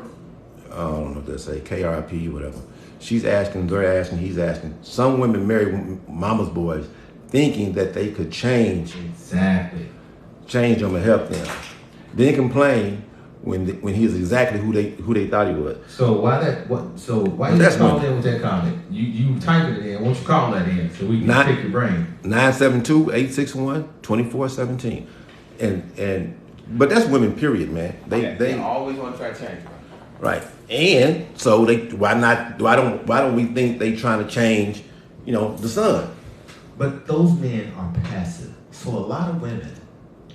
I don't know if they say KRP, whatever. She's asking, they're asking, he's asking. Some women marry mama's boys thinking that they could change them and help them. Then complain when he's exactly who they thought he was. So why you call in with that comment? You typing it in. Won't you call that in so we can pick your brain? 972-861-2417. But that's women, period, man. They always want to try to change it. Right. And so why don't we think they trying to change, the son? But those men are passive. So a lot of women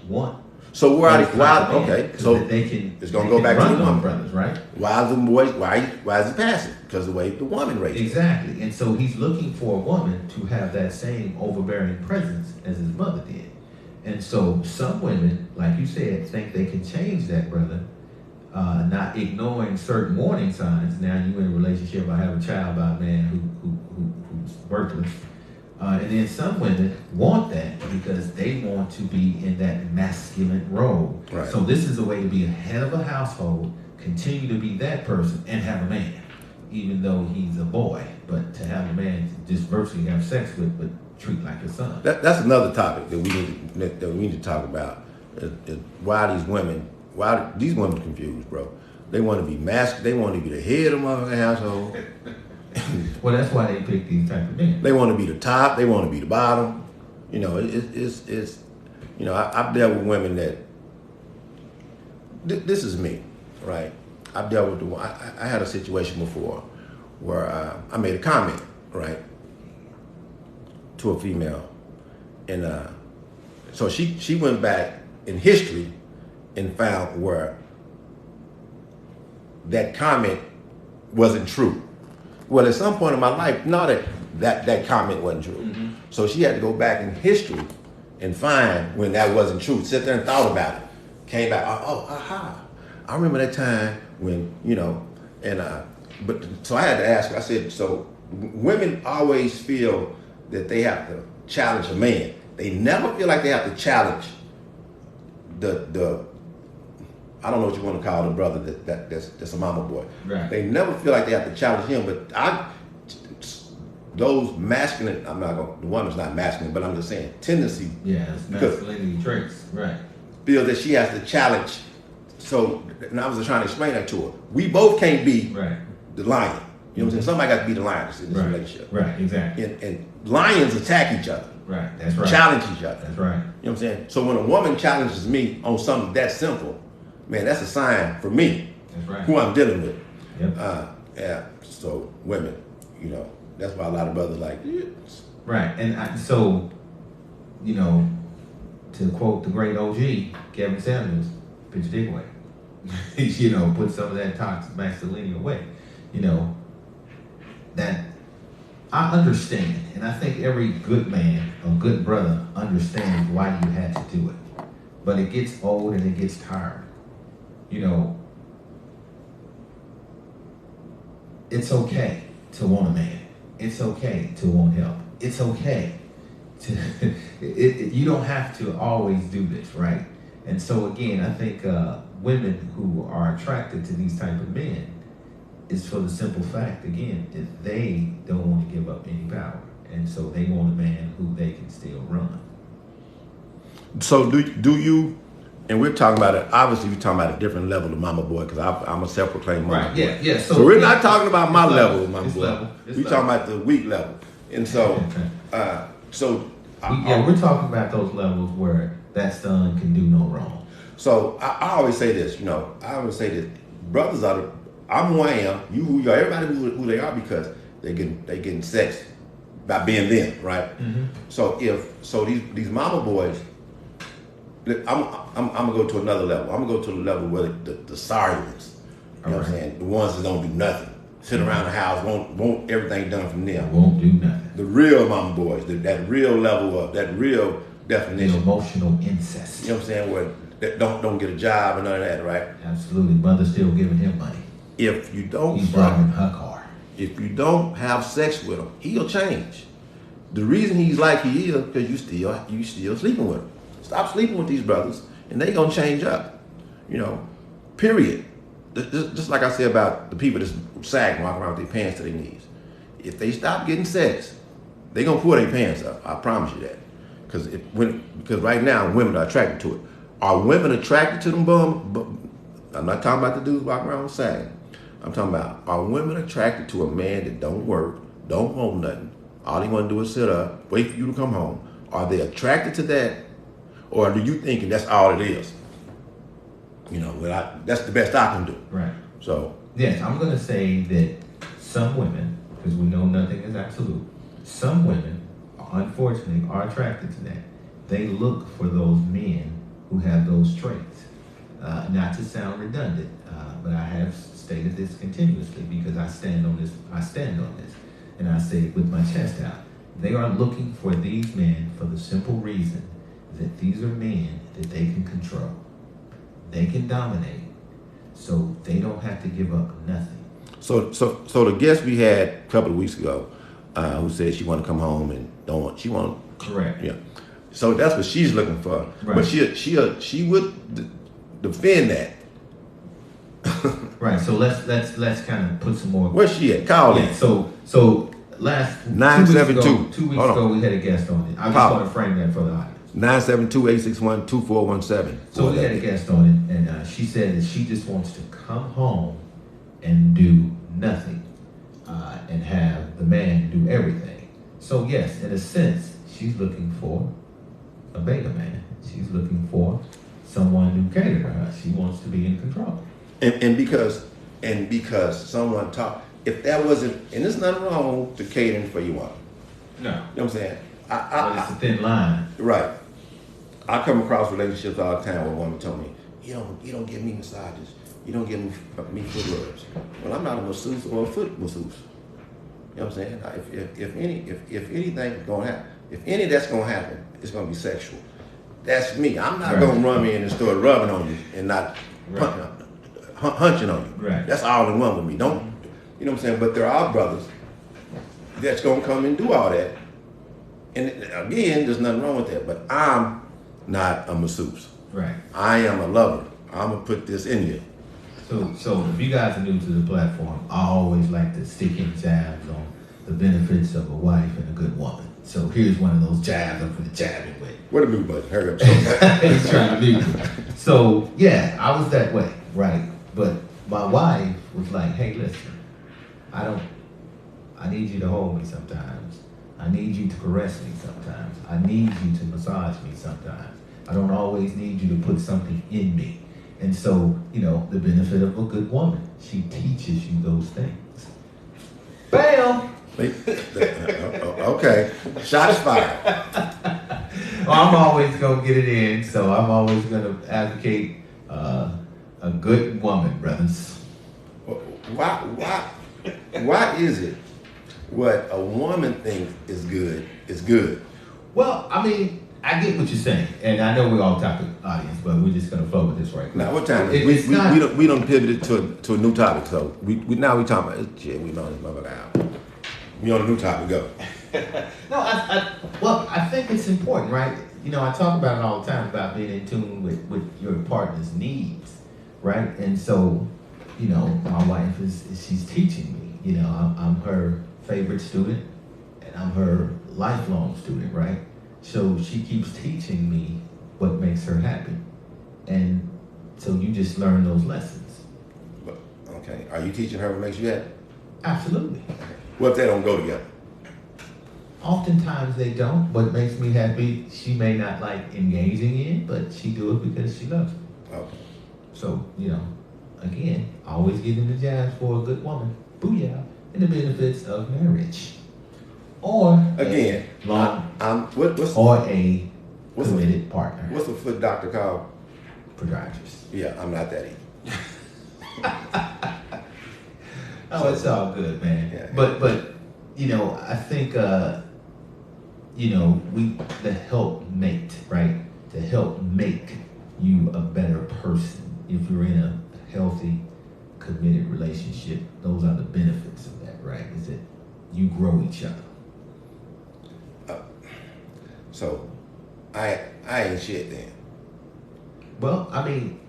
want. So why okay. So they can. It's gonna go back to the woman, brothers, right? Why is the boy? Why is he passive? Because the way the woman raised him. Exactly. And so he's looking for a woman to have that same overbearing presence as his mother did. And so some women, like you said, think they can change that brother, not ignoring certain warning signs. Now you in a relationship, I have a child by a man who's worthless. And then some women want that because they want to be in that masculine role. Right. So this is a way to be a head of a household, continue to be that person, and have a man, even though he's a boy. But to have a man to just virtually have sex with, but treat like a son. That's another topic that we need to talk about. Is why these women confused, bro. They want to be masculine. They want to be the head of my household. Well, that's why they pick these type of men. They want to be the top. They want to be the bottom. I've dealt with women that. This is me, right? I've dealt with I had a situation before where I made a comment, right, to a female, and so she went back in history and found where that comment wasn't true. Well, at some point in my life, that comment wasn't true. Mm-hmm. So she had to go back in history and find when that wasn't true. Sit there and thought about it. Came back, I remember that time when, but so I had to ask her, I said, so women always feel that they have to challenge a man. They never feel like they have to challenge the I don't know what you want to call the brother that's a mama boy. Right. They never feel like they have to challenge him. But those masculine, the woman's not masculine, but I'm just saying tendency. Yeah, it's masculinity traits, right? Feel that she has to challenge. So, and I was trying to explain that to her. We both can't be the lion. You know what I'm saying? Somebody got to be the lioness in this relationship. Right, exactly. And lions attack each other. Right, that's right. Challenge each other. That's right. You know what I'm saying? So when a woman challenges me on something that simple, man, that's a sign for me. That's right. Who I'm dealing with. Yep. So women, that's why a lot of brothers like. Right, and to quote the great OG Kevin Samuels, put your dick away. Put some of that toxic masculinity away. That I understand, and I think every good man or good brother understands why you had to do it. But it gets old and it gets tired. It's okay to want a man. It's okay to want help. It's okay to. You don't have to always do this, right? And so again, I think women who are attracted to these type of men is for the simple fact, again, that they don't want to give up any power, and so they want a man who they can still run. So do you? And we're talking about it. Obviously, we're talking about a different level of mama boy because I'm a self-proclaimed mama boy. Yeah. So we're not talking about my level of mama boy. We're talking about the weak level. And so, we're talking about those levels where that son can do no wrong. So I always say this. Brothers I'm who I am. You who you are. Everybody who they are because they getting sex by being them, right? Mm-hmm. So these mama boys. I'm gonna go to another level. I'm gonna go to the level where the sorry ones, You know what I'm saying? The ones that don't do nothing. Sit around the house, want everything done from them. Won't do nothing. The real mama boys, that real level up, that real definition. The emotional incest. You know what I'm saying? Where they don't get a job and none of that, right? Absolutely. Mother's still giving him money. If you don't He's driving her car. If you don't have sex with him, he'll change. The reason he's like he is because you still sleeping with him. Stop sleeping with these brothers, and they gonna change up. You know, period. Just like I said about the people that's sagging, walking around with their pants to their knees. If they stop getting sex, they gonna pull their pants up. I promise you that. Because right now women are attracted to it. Are women attracted to them bum? I'm not talking about the dudes walking around with sagging. I'm talking about, are women attracted to a man that don't work, don't want nothing? All he want to do is sit up, wait for you to come home. Are they attracted to that? Or do you thinking that's all it is? You know, that's the best I can do. Right. So. Yes, I'm going to say that some women, because we know nothing is absolute, some women, unfortunately, are attracted to that. They look for those men who have those traits. Not to sound redundant, but I have stated this continuously because I stand on this, and I say it with my chest out. They are looking for these men for the simple reason that these are men that they can control. They can dominate, so they don't have to give up nothing. So the guest we had a couple of weeks ago, who said she want to come home and she want. Correct. Yeah. So that's what she's looking for. Right. But she would defend that. Right. So let's kind of put some more. Where's she at? Call Yeah. it. So last 972. 2 weeks ago we had a guest on it. I just want to frame that for the audience. 972-861-2417. So we had a guest on it, and she said that she just wants to come home and do nothing, and have the man do everything. So yes, in a sense, she's looking for a beta man. She's looking for someone to cater to her. She wants to be in control. And because someone talked, if that wasn't, and there's nothing wrong to catering for your wife. No. You know what I'm saying? But it's a thin line. Right. I come across relationships all the time where a woman told me, you don't give me massages. You don't give me foot rubs. Well, I'm not a masseuse or a foot masseuse. You know what I'm saying? If anything gonna happen, if any that's gonna happen, it's gonna be sexual. That's me. I'm not gonna run in and start rubbing on you and not hunching on you. Right. That's all in one with me. Don't, you know what I'm saying? But there are brothers that's gonna come and do all that. And again, there's nothing wrong with that. But I'm not a masseuse. Right. I am a lover. I'm gonna put this in you. So if you guys are new to the platform, I always like to stick in jabs on the benefits of a wife and a good woman. So here's one of those jabs I'm gonna jab it with. What a move, buddy. Hurry up. He's trying to be. So yeah, I was that way, right? But my wife was like, hey, listen, I need you to hold me sometimes. I need you to caress me sometimes. I need you to massage me sometimes. I don't always need you to put something in me. And so, you know, the benefit of a good woman, she teaches you those things. Bam! Okay. Shots fired. Well, I'm always going to get it in, so I'm always going to advocate a good woman, brothers. Why is it what a woman thinks is good? Well, I mean, I get what you're saying, and I know we're all topic audience, but we're just going to flow with this right now. Now, what time? We don't pivot to a new topic, so we talking about shit. We know this motherfucker out. We on a new topic. Go. No, I think it's important, right? You know, I talk about it all the time about being in tune with your partner's needs, right? And so, you know, my wife she's teaching me. You know, I'm her favorite student, and I'm her lifelong student, right? So she keeps teaching me what makes her happy. And so you just learn those lessons. Okay. Are you teaching her what makes you happy? Absolutely. What if they don't go together? Oftentimes they don't. What makes me happy, she may not like engaging in, but she do it because she loves me. Okay. So, you know, again, always getting the jabs for a good woman. Booyah. And the benefits of marriage. Or again, a committed partner. What's the foot doctor called? Podiatrist. Yeah, I'm not that either. Oh, it's all good, man. Yeah. But you know, I think you know, the helpmate, right? To help make you a better person. If you're in a healthy, committed relationship, those are the benefits of that, right? Is that you grow each other. So I ain't shit then. Well, I mean,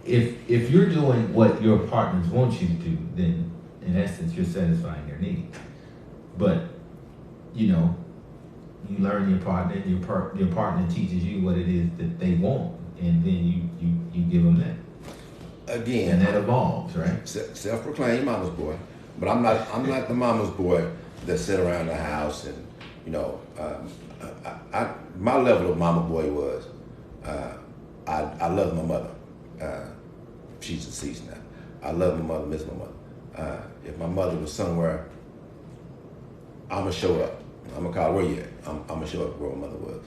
if you're doing what your partners want you to do, then in essence you're satisfying their needs. But you know, you learn your partner, and your partner teaches you what it is that they want, and then you give them that. Again, And that evolves, right? Self-proclaimed mama's boy, but I'm not the mama's boy that sit around the house and you know. My level of mama boy was I love my mother. She's deceased now. I love my mother, miss my mother. If my mother was somewhere, I'ma show up. I'm gonna call her, where you at? I'm gonna show up where my mother was.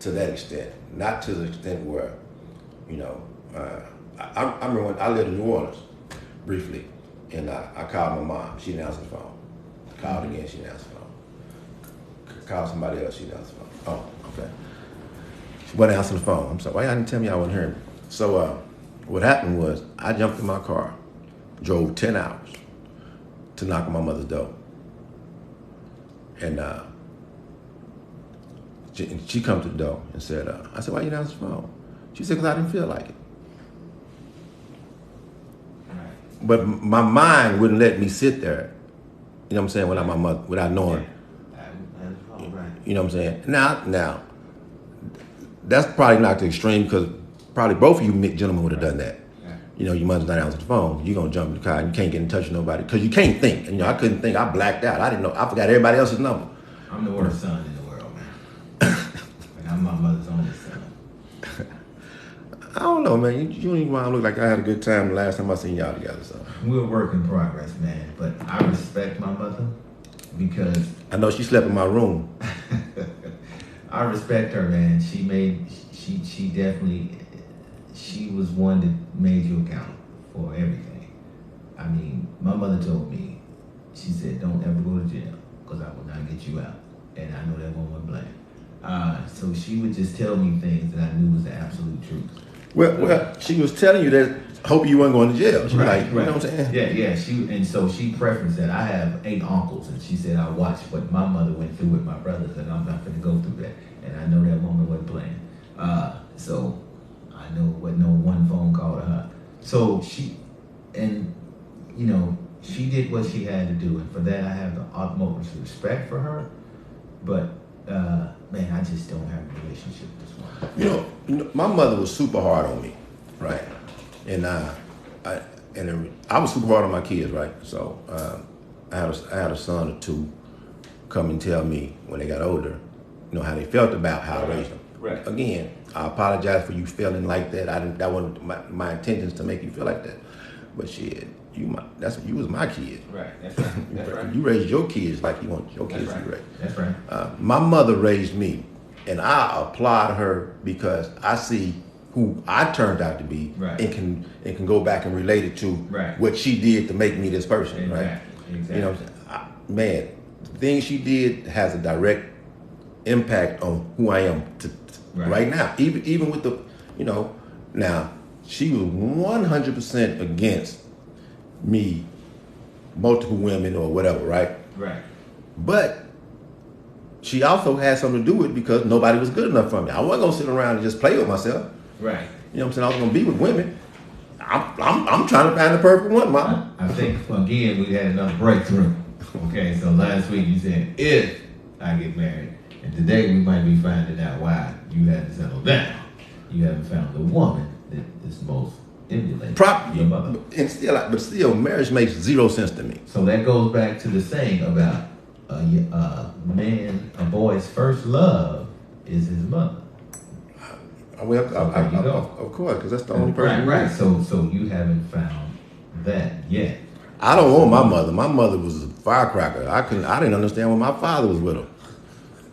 To that extent, not to the extent where, you know, I remember when I lived in New Orleans briefly, and I called my mom. She didn't answer the phone. Called again, she didn't answer the phone. Called somebody else, she didn't answer the phone. Oh, okay. She wasn't answering the phone. I'm sorry, why y'all didn't tell me I wasn't hearing me? So what happened was I jumped in my car, drove 10 hours to knock on my mother's door. And she come to the door and said, I said, why you didn't answer the phone? She said, because I didn't feel like it. But my mind wouldn't let me sit there, you know what I'm saying, without my mother, without knowing. You know what I'm saying? Now, that's probably not the extreme, because probably both of you gentlemen would have done that. You know, your mother's not answering the phone. You're going to jump in the car and you can't get in touch with nobody because you can't think. And, you know, I couldn't think. I blacked out. I didn't know. I forgot everybody else's number. I'm the worst son in the world, man. And I'm my mother's only son. I don't know, man. You don't even want to look like I had a good time the last time I seen y'all together. So We're a work in progress, man. But I respect my mother because I know she slept in my room. I respect her, man. She definitely, she was one that made you accountable for everything. I mean, my mother told me, she said, don't ever go to jail because I will not get you out. And I know that one was blame. So she would just tell me things that I knew was the absolute truth. Well, she was telling you that, hope you weren't going to jail. She was like, you know what I'm saying? Yeah. So she preferenced that. I have 8 uncles, and she said I watched what my mother went through with my brothers, and I'm not going to go through that. And I know that woman wasn't playing. So I know what no one phone call to her. So she did what she had to do, and for that I have the utmost respect for her. But man, I just don't have a relationship with this one. You know, my mother was super hard on me, right? And I was super hard on my kids, right? So I had a son or two come and tell me when they got older, you know, how they felt about how I raised them. Right. Again, I apologize for you feeling like that. That wasn't my intentions to make you feel like that. But shit, you was my kid. Right. That's right. That's right. You raised your kids like you want your kids to be raised. That's right. My mother raised me, and I applaud her because I see who I turned out to be, right, and can go back and relate it to, right, what she did to make me this person, exactly, right? Exactly. You know what I'm saying? Man, the things she did has a direct impact on who I am right now. Even with the, you know, now she was 100% against me, multiple women or whatever, right? Right. But she also had something to do with it because nobody was good enough for me. I wasn't gonna sit around and just play with myself. Right. You know what I'm saying? I was gonna be with women. I'm trying to find the perfect one, Mama. I think again we had another breakthrough. Okay, so last week you said if I get married, and today we might be finding out why you haven't settled down. You haven't found the woman that is most emulating your mother. And still, marriage makes zero sense to me. So that goes back to the saying about a boy's first love is his mother. Well, of course, because that's the only person. Right. So you haven't found that yet. I don't want my mother. My mother was a firecracker. I didn't understand when my father was with her.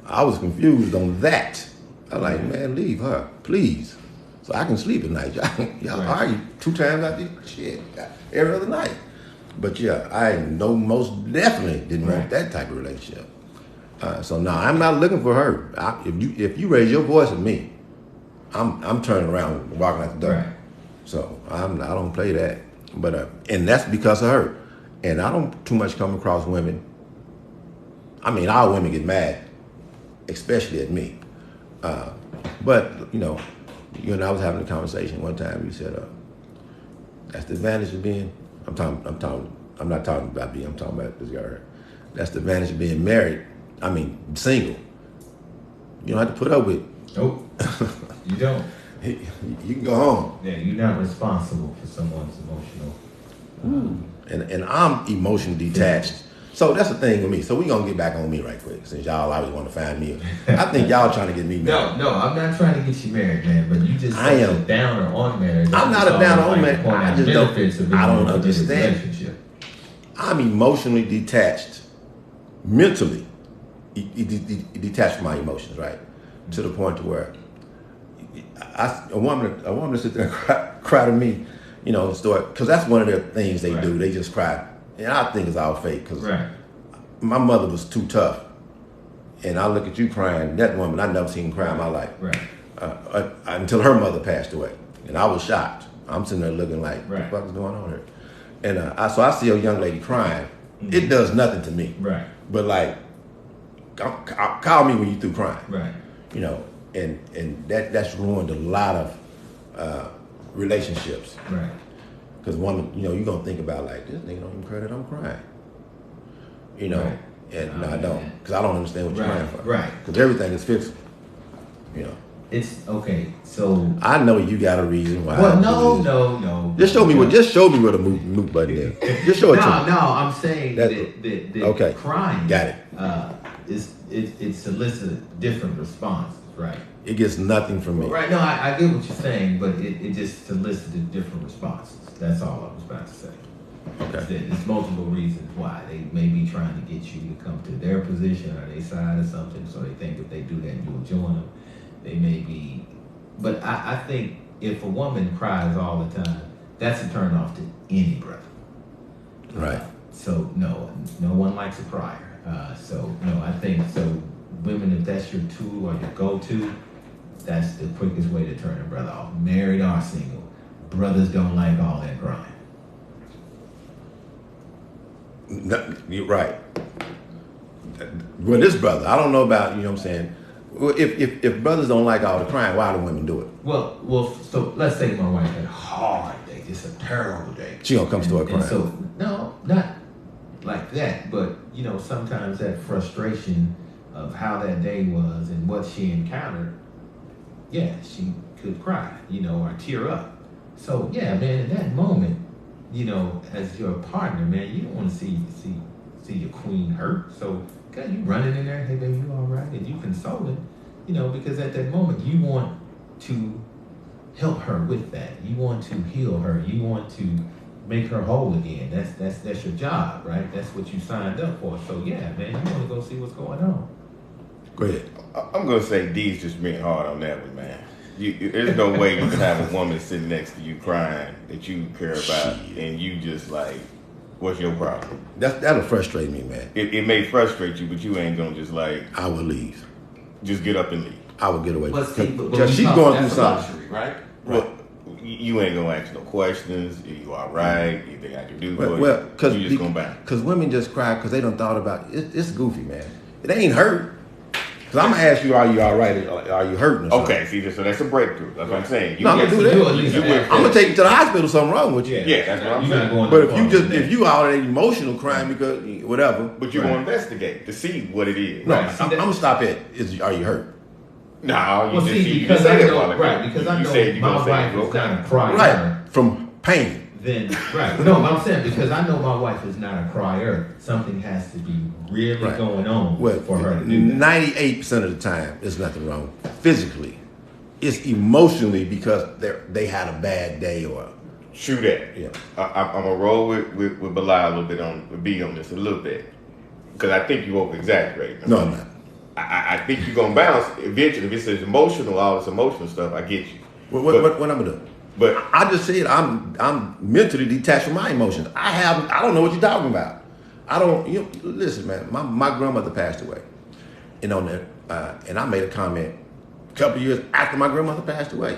I was confused on that. I was like, man, leave her, please, so I can sleep at night. Y'all argue 2 times out there, shit, every other night. But yeah, I know most definitely didn't want that type of relationship. So no, I'm not looking for her. If you raise your voice at me, I'm turning around and walking out the door. Right. So I don't play that. But and that's because of her. And I don't too much come across women. I mean, all women get mad, especially at me. But you and I was having a conversation one time. You said, "That's the advantage of being." I'm not talking about being. I'm talking about this guy. That's the advantage of being married. I mean, single. You don't have to put up with it. Nope. You don't. You can go home. Yeah, you're not responsible for someone's emotional. And I'm emotionally detached. So that's the thing with me. So we're going to get back on me right quick, since y'all always want to find me. I think y'all trying to get me married. No, I'm not trying to get you married, man. But you just I am a downer on marriage. I'm not a downer on marriage. I just don't understand. Relationship. I'm emotionally detached, mentally detached from my emotions, right? To the point to where a woman sit there and cry to me, because that's one of their things they do. They just cry. And I think it's all fake because my mother was too tough. And I look at you crying, that woman, I never seen cry in my life. Until her mother passed away. And I was shocked. I'm sitting there looking like, what the fuck is going on here? And so I see a young lady crying. Mm-hmm. It does nothing to me. Right. But like, call me when you through crying. Right. And that's ruined a lot of relationships. Right. Because woman, you're going to think about like, this nigga don't even cry that I'm crying. And no, I don't. Because I don't understand what you're crying for. Right. Because everything is fixable. It's okay. So I know you got a reason why. Well, no. Just show me where the mute button is. Just show it to me. No, I'm saying that okay. Crying. Got it. It solicits different responses, right? It gets nothing from me. Right. No, I get what you're saying, but it just solicited different responses. That's all I was about to say. Okay. There's multiple reasons why. They may be trying to get you to come to their position or their side or something, so they think if they do that, you'll join them. They may be, but I think if a woman cries all the time, that's a turn off to any brother. Right. So no one likes a crier. So no, I think so. Women, if that's your tool or your go-to, that's the quickest way to turn a brother off. Married or single, brothers don't like all that crying. No, you're right. Well, this brother, I don't know about, what I'm saying. Well, if brothers don't like all the crying, why do women do it? Well, so let's say my wife had a hard day, just a terrible day. She gonna come to her crying. So no, not like that, but sometimes that frustration of how that day was and what she encountered, yeah, she could cry, or tear up. So yeah, man, in that moment, as your partner, man, you don't want to see your queen hurt. So you running in there, hey baby, you all right? And you consoling, because at that moment you want to help her with that. You want to heal her. You want to make her whole again. That's your job, right? That's what you signed up for. So yeah, man, you want to go see what's going on. Go ahead. I'm gonna say D's just being hard on that one, man. There's no way you can have a woman sitting next to you crying that you care about, and you just like, what's your problem? That'll frustrate me, man. It may frustrate you, but you ain't gonna just like. I will leave. Just get up and leave. I will get away. But she's going through something, luxury, right? Well, you ain't gonna ask no questions. Are you all right? Anything I can do for you? Well, because you just gonna bounce. Because women just cry because they done thought about it. It's goofy, man. It ain't hurt. Because I'm gonna ask you, are you all right? Are you hurting? Or okay, see, so that's a breakthrough. That's what I'm saying. I'm gonna do that. I'm gonna take you to the hospital. Something wrong with you. Yeah, that's what I'm saying. But if you already emotional crying because whatever. But you gonna investigate to see what it is. No, I'm gonna stop it. Are you hurt? No, you because I know my wife is not a crier. Right, from pain. Then no, I'm saying because I know my wife is not a crier. Something has to be really going on for her to do that. 98% of the time, there's nothing wrong physically. It's emotionally because they had a bad day or. True that. Yeah. I'm gonna roll with Bilal a little bit on this a little bit because I think you over exaggerating. No, I'm not. I think you're gonna bounce eventually. If it's emotional, all this emotional stuff, I get you. What I'm gonna do? But I just said I'm mentally detached from my emotions. I don't know what you're talking about. I don't. Listen, man. My grandmother passed away, and and I made a comment a couple years after my grandmother passed away.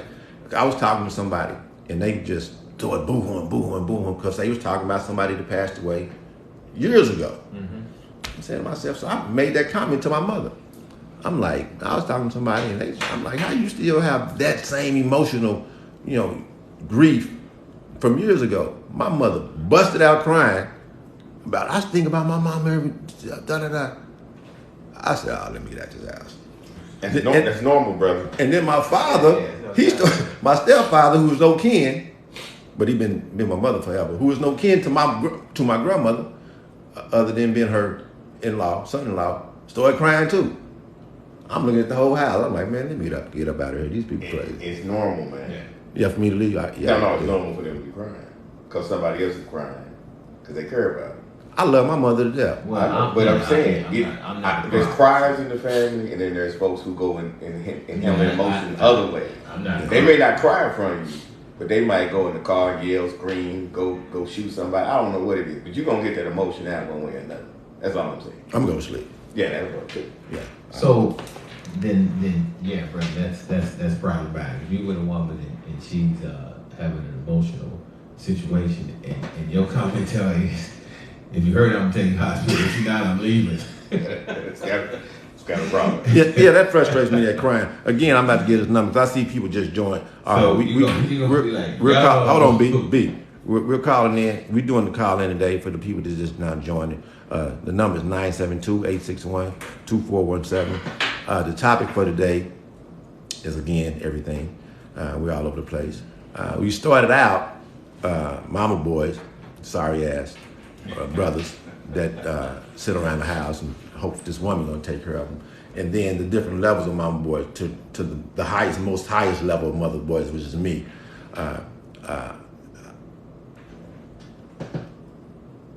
I was talking to somebody, and they just started boo-hooing because they was talking about somebody that passed away years ago. Mm-hmm. I said to myself, so I made that comment to my mother. I'm like, I was talking to somebody, and I'm like, how you still have that same emotional, grief from years ago? My mother busted out crying about, I was thinking about my mom every da-da-da. I said, oh, let me get out this house. that's normal, brother. And then my father, my stepfather, who was no kin, but he been my mother forever, who was no kin to my grandmother, other than being her son-in-law, started crying too. I'm looking at the whole house. I'm like, man, let me get up out of here. These people crazy. It's normal, man. Yeah, for me to leave. No, it's normal for them to be crying because somebody else is crying because they care about it. I love my mother to death. Well, I'm saying, there's cries in the family, and then there's folks who go and handle emotions other ways. They may not cry in front of you, but they might go in the car, yell, scream, go shoot somebody. I don't know what it is, but you're gonna get that emotion out one way or another. That's all I'm saying. I'm gonna sleep. Yeah, that's what too. Yeah. So then yeah, bro, that's problematic. If you with a woman and she's having an emotional situation, and your commentary is, if you heard I'm taking hospital, if you not, I'm leaving. It's got a problem. Yeah, that frustrates me. That crying. Again, I'm about to get his numbers. I see people just join. So hold on, B. We're calling in. We're doing the call in today for the people that just now joining. The number is 972-861-2417. The topic for today is, again, everything. We're all over the place. We started out, mama boys, sorry ass brothers that sit around the house and hope this woman gonna take care of them. And then the different levels of mama boys to the highest level of mother boys, which is me.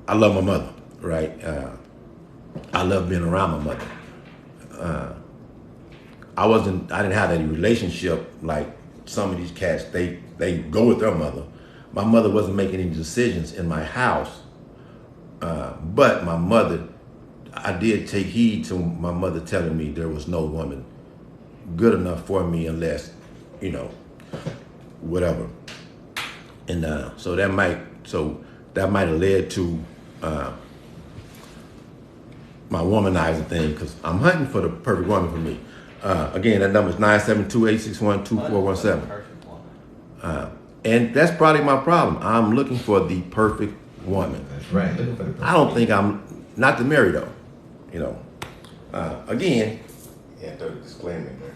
I love my mother, right? I love being around my mother. I didn't have any relationship like some of these cats. They go with their mother. My mother wasn't making any decisions in my house, but my mother, I did take heed to my mother telling me there was no woman good enough for me unless, whatever. And so that might have led to my womanizing thing, because I'm hunting for the perfect woman for me. Again, that number is 972-861-2417. And that's probably my problem. I'm looking for the perfect woman. That's right. I don't think I'm not to marry though. Again. Yeah, throw the disclaimer in there.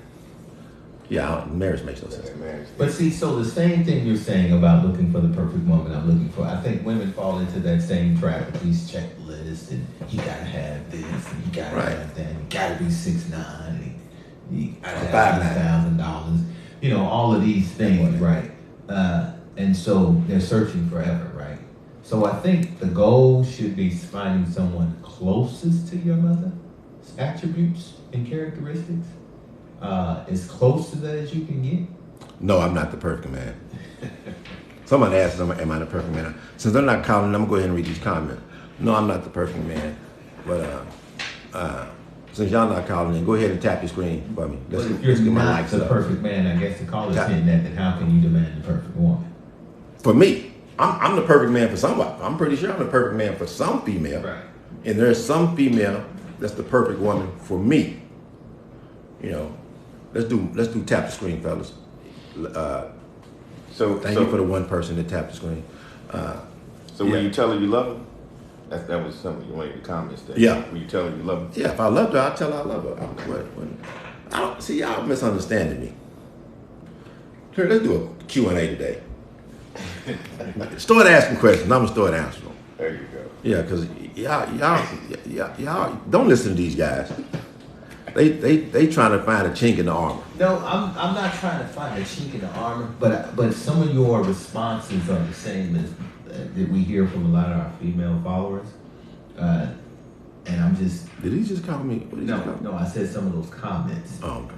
Yeah, marriage makes no sense. But see, so the same thing you're saying about looking for the perfect woman I'm looking for, I think women fall into that same trap with these checklists, and you gotta have this, and you gotta have that, you gotta be 6'9", and you gotta have $5,000, all of these things, right? And so they're searching forever, right? So I think the goal should be finding someone closest to your mother's attributes and characteristics. As close to that as you can get? No, I'm not the perfect man. Someone asked, am I the perfect man? Since they're not calling, I'm going to go ahead and read these comments. No, I'm not the perfect man. But since y'all not calling in, go ahead and tap your screen for me. Let's get my likes up. If you're not the perfect man, I guess the caller's saying that, then how can you demand the perfect woman? For me, I'm the perfect man for somebody. I'm pretty sure I'm the perfect man for some female. Right. And there's some female that's the perfect woman for me. Let's do tap the screen, fellas. Thank you for the one person that tapped the screen. When you tell her you love her, that was something you wanted to comment. Yeah. When you tell her you love her. Yeah, if I loved her, I'd tell her I love her. I don't see y'all misunderstanding me. Here, let's do a Q&A today. Start asking questions. I'm gonna start answering them. There you go. Yeah, because y'all don't listen to these guys. They trying to find a chink in the armor. No, I'm not trying to find a chink in the armor, but some of your responses are the same as that we hear from a lot of our female followers, and I'm just. Did he just call me? What did he call me? No, I said some of those comments. Oh, okay.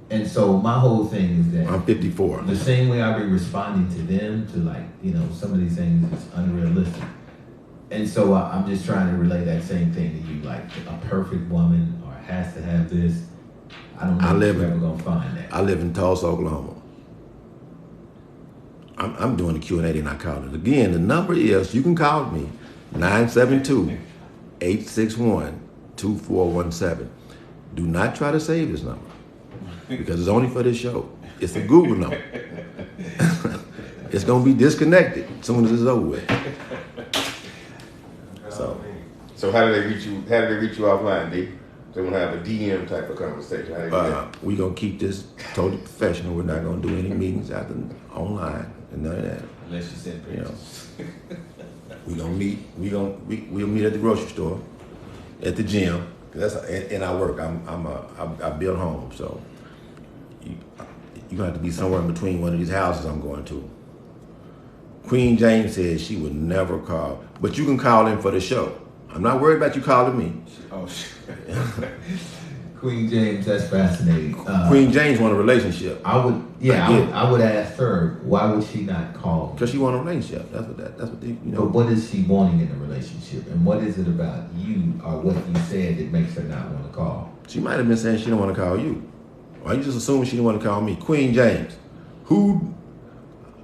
And so my whole thing is that I'm 54. the same way I be responding to them, to like, you know, some of these things is unrealistic. And so I'm just trying to relay that same thing to you, like a perfect woman or has to have this. I don't know if you're ever gonna find that. I live in Tulsa, Oklahoma. I'm doing the Q&A and I called it. Again, the number is, you can call me, 972-861-2417. Do not try to save this number because it's only for this show. It's a Google number. It's going to be disconnected as soon as it's over with. So how do they reach you? How do they reach you offline, D? They want to have a DM type of conversation. How do they do that? We're going to keep this totally professional. We're not going to do any meetings after online and none of that. Unless you send pictures. We're going to meet. We'll meet at the grocery store, at the gym. That's and I work. I build homes, so you're going to have to be somewhere in between one of these houses I'm going to. Queen James says she would never call, but you can call in for the show. I'm not worried about you calling me. Oh, shit. Queen James, that's fascinating. Queen James want a relationship. I would ask her, why would she not call? Because she want a relationship. That's what they, you know. But what is she wanting in a relationship? And what is it about you or what you said that makes her not want to call? She might have been saying she don't want to call you. Or you just assuming she didn't want to call me. Queen James,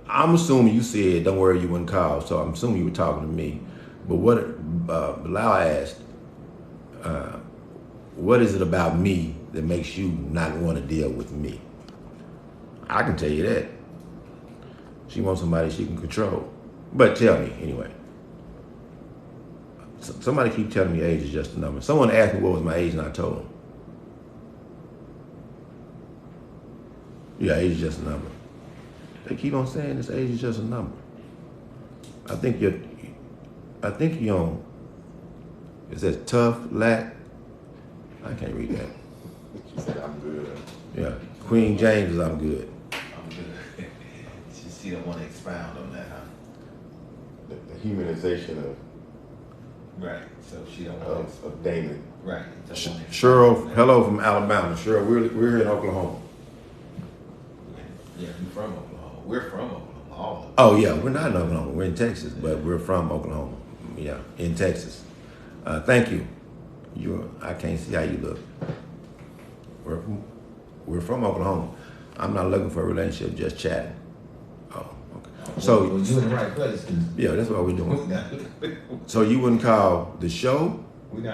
I'm assuming you said, don't worry, you wouldn't call. So I'm assuming you were talking to me. But what Bilal asked, what is it about me that makes you not want to deal with me? I can tell you that. She wants somebody she can control. But tell me, anyway. Somebody keep telling me age is just a number. Someone asked me what was my age and I told them. Yeah, age is just a number. They keep on saying this age is just a number. I think you're on, it says tough, lack. I can't read that. She said, I'm good. Yeah, Queen James is I'm good. I'm good. She don't want to expound on that, huh? The humanization of right. So she don't want of Damon. Right. Cheryl, hello from Alabama. Cheryl, we're here in Oklahoma. Yeah, you're from Oklahoma. We're from Oklahoma. Oh yeah, we're not in Oklahoma. We're in Texas, but we're from Oklahoma. Yeah, in Texas. Thank you. I can't see how you look. We're from Oklahoma. I'm not looking for a relationship, just chatting. Oh, okay. So well, you're in the right place. Yeah, that's what we're doing. So you wouldn't call the show,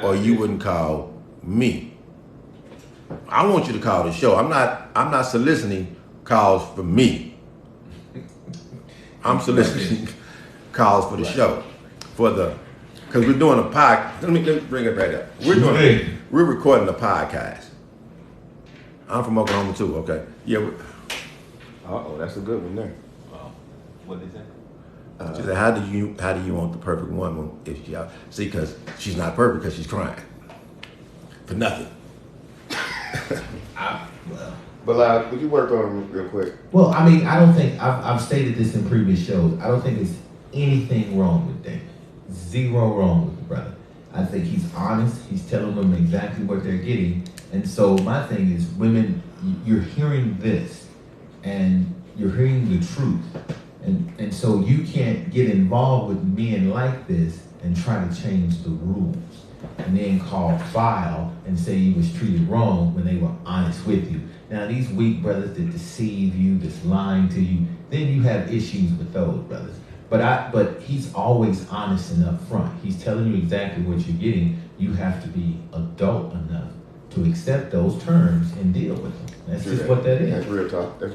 or you wouldn't call me. I want you to call the show. I'm not soliciting calls for me. I'm soliciting calls for the show, because we're doing a podcast. Let me bring it back up. We're recording a podcast. I'm from Oklahoma too. Okay, yeah. That's a good one there. What did they say? She said, "How do you want the perfect woman if she out? See, because she's not perfect because she's crying for nothing." But would you work on them real quick? Well, I mean, I don't think I've stated this in previous shows. I don't think there's anything wrong with Damon. Zero wrong with the brother. I think he's honest. He's telling them exactly what they're getting. And so my thing is, women, you're hearing this, and you're hearing the truth, and so you can't get involved with men like this and try to change the rules, and then call foul and say you was treated wrong when they were honest with you. Now these weak brothers that deceive you, that's lying to you, then you have issues with those brothers. But he's always honest and upfront. He's telling you exactly what you're getting. You have to be adult enough to accept those terms and deal with them. That's just what that is. That's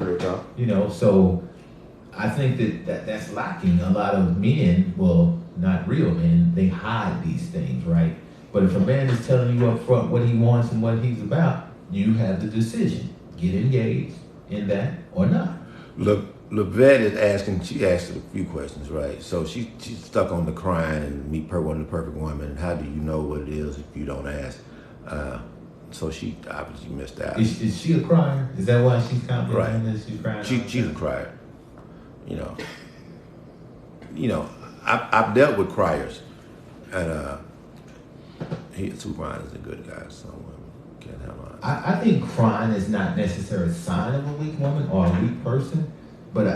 real talk. You know, so I think that's lacking. A lot of men, well, not real men, they hide these things, right? But if a man is telling you up front what he wants and what he's about, you have the decision. Get engaged in that or not. Look, Lavette is asking, she asked a few questions, right? So she's stuck on the crying and me wanting the perfect woman, and how do you know what it is if you don't ask? So she obviously missed out. Is she a crier? Is that why she's commenting right. on this? She's crying. She's a crier. You know, I've dealt with criers, and two crying is a good guy. So Can't have mine. I think crying is not necessarily a sign of a weak woman or a weak person, but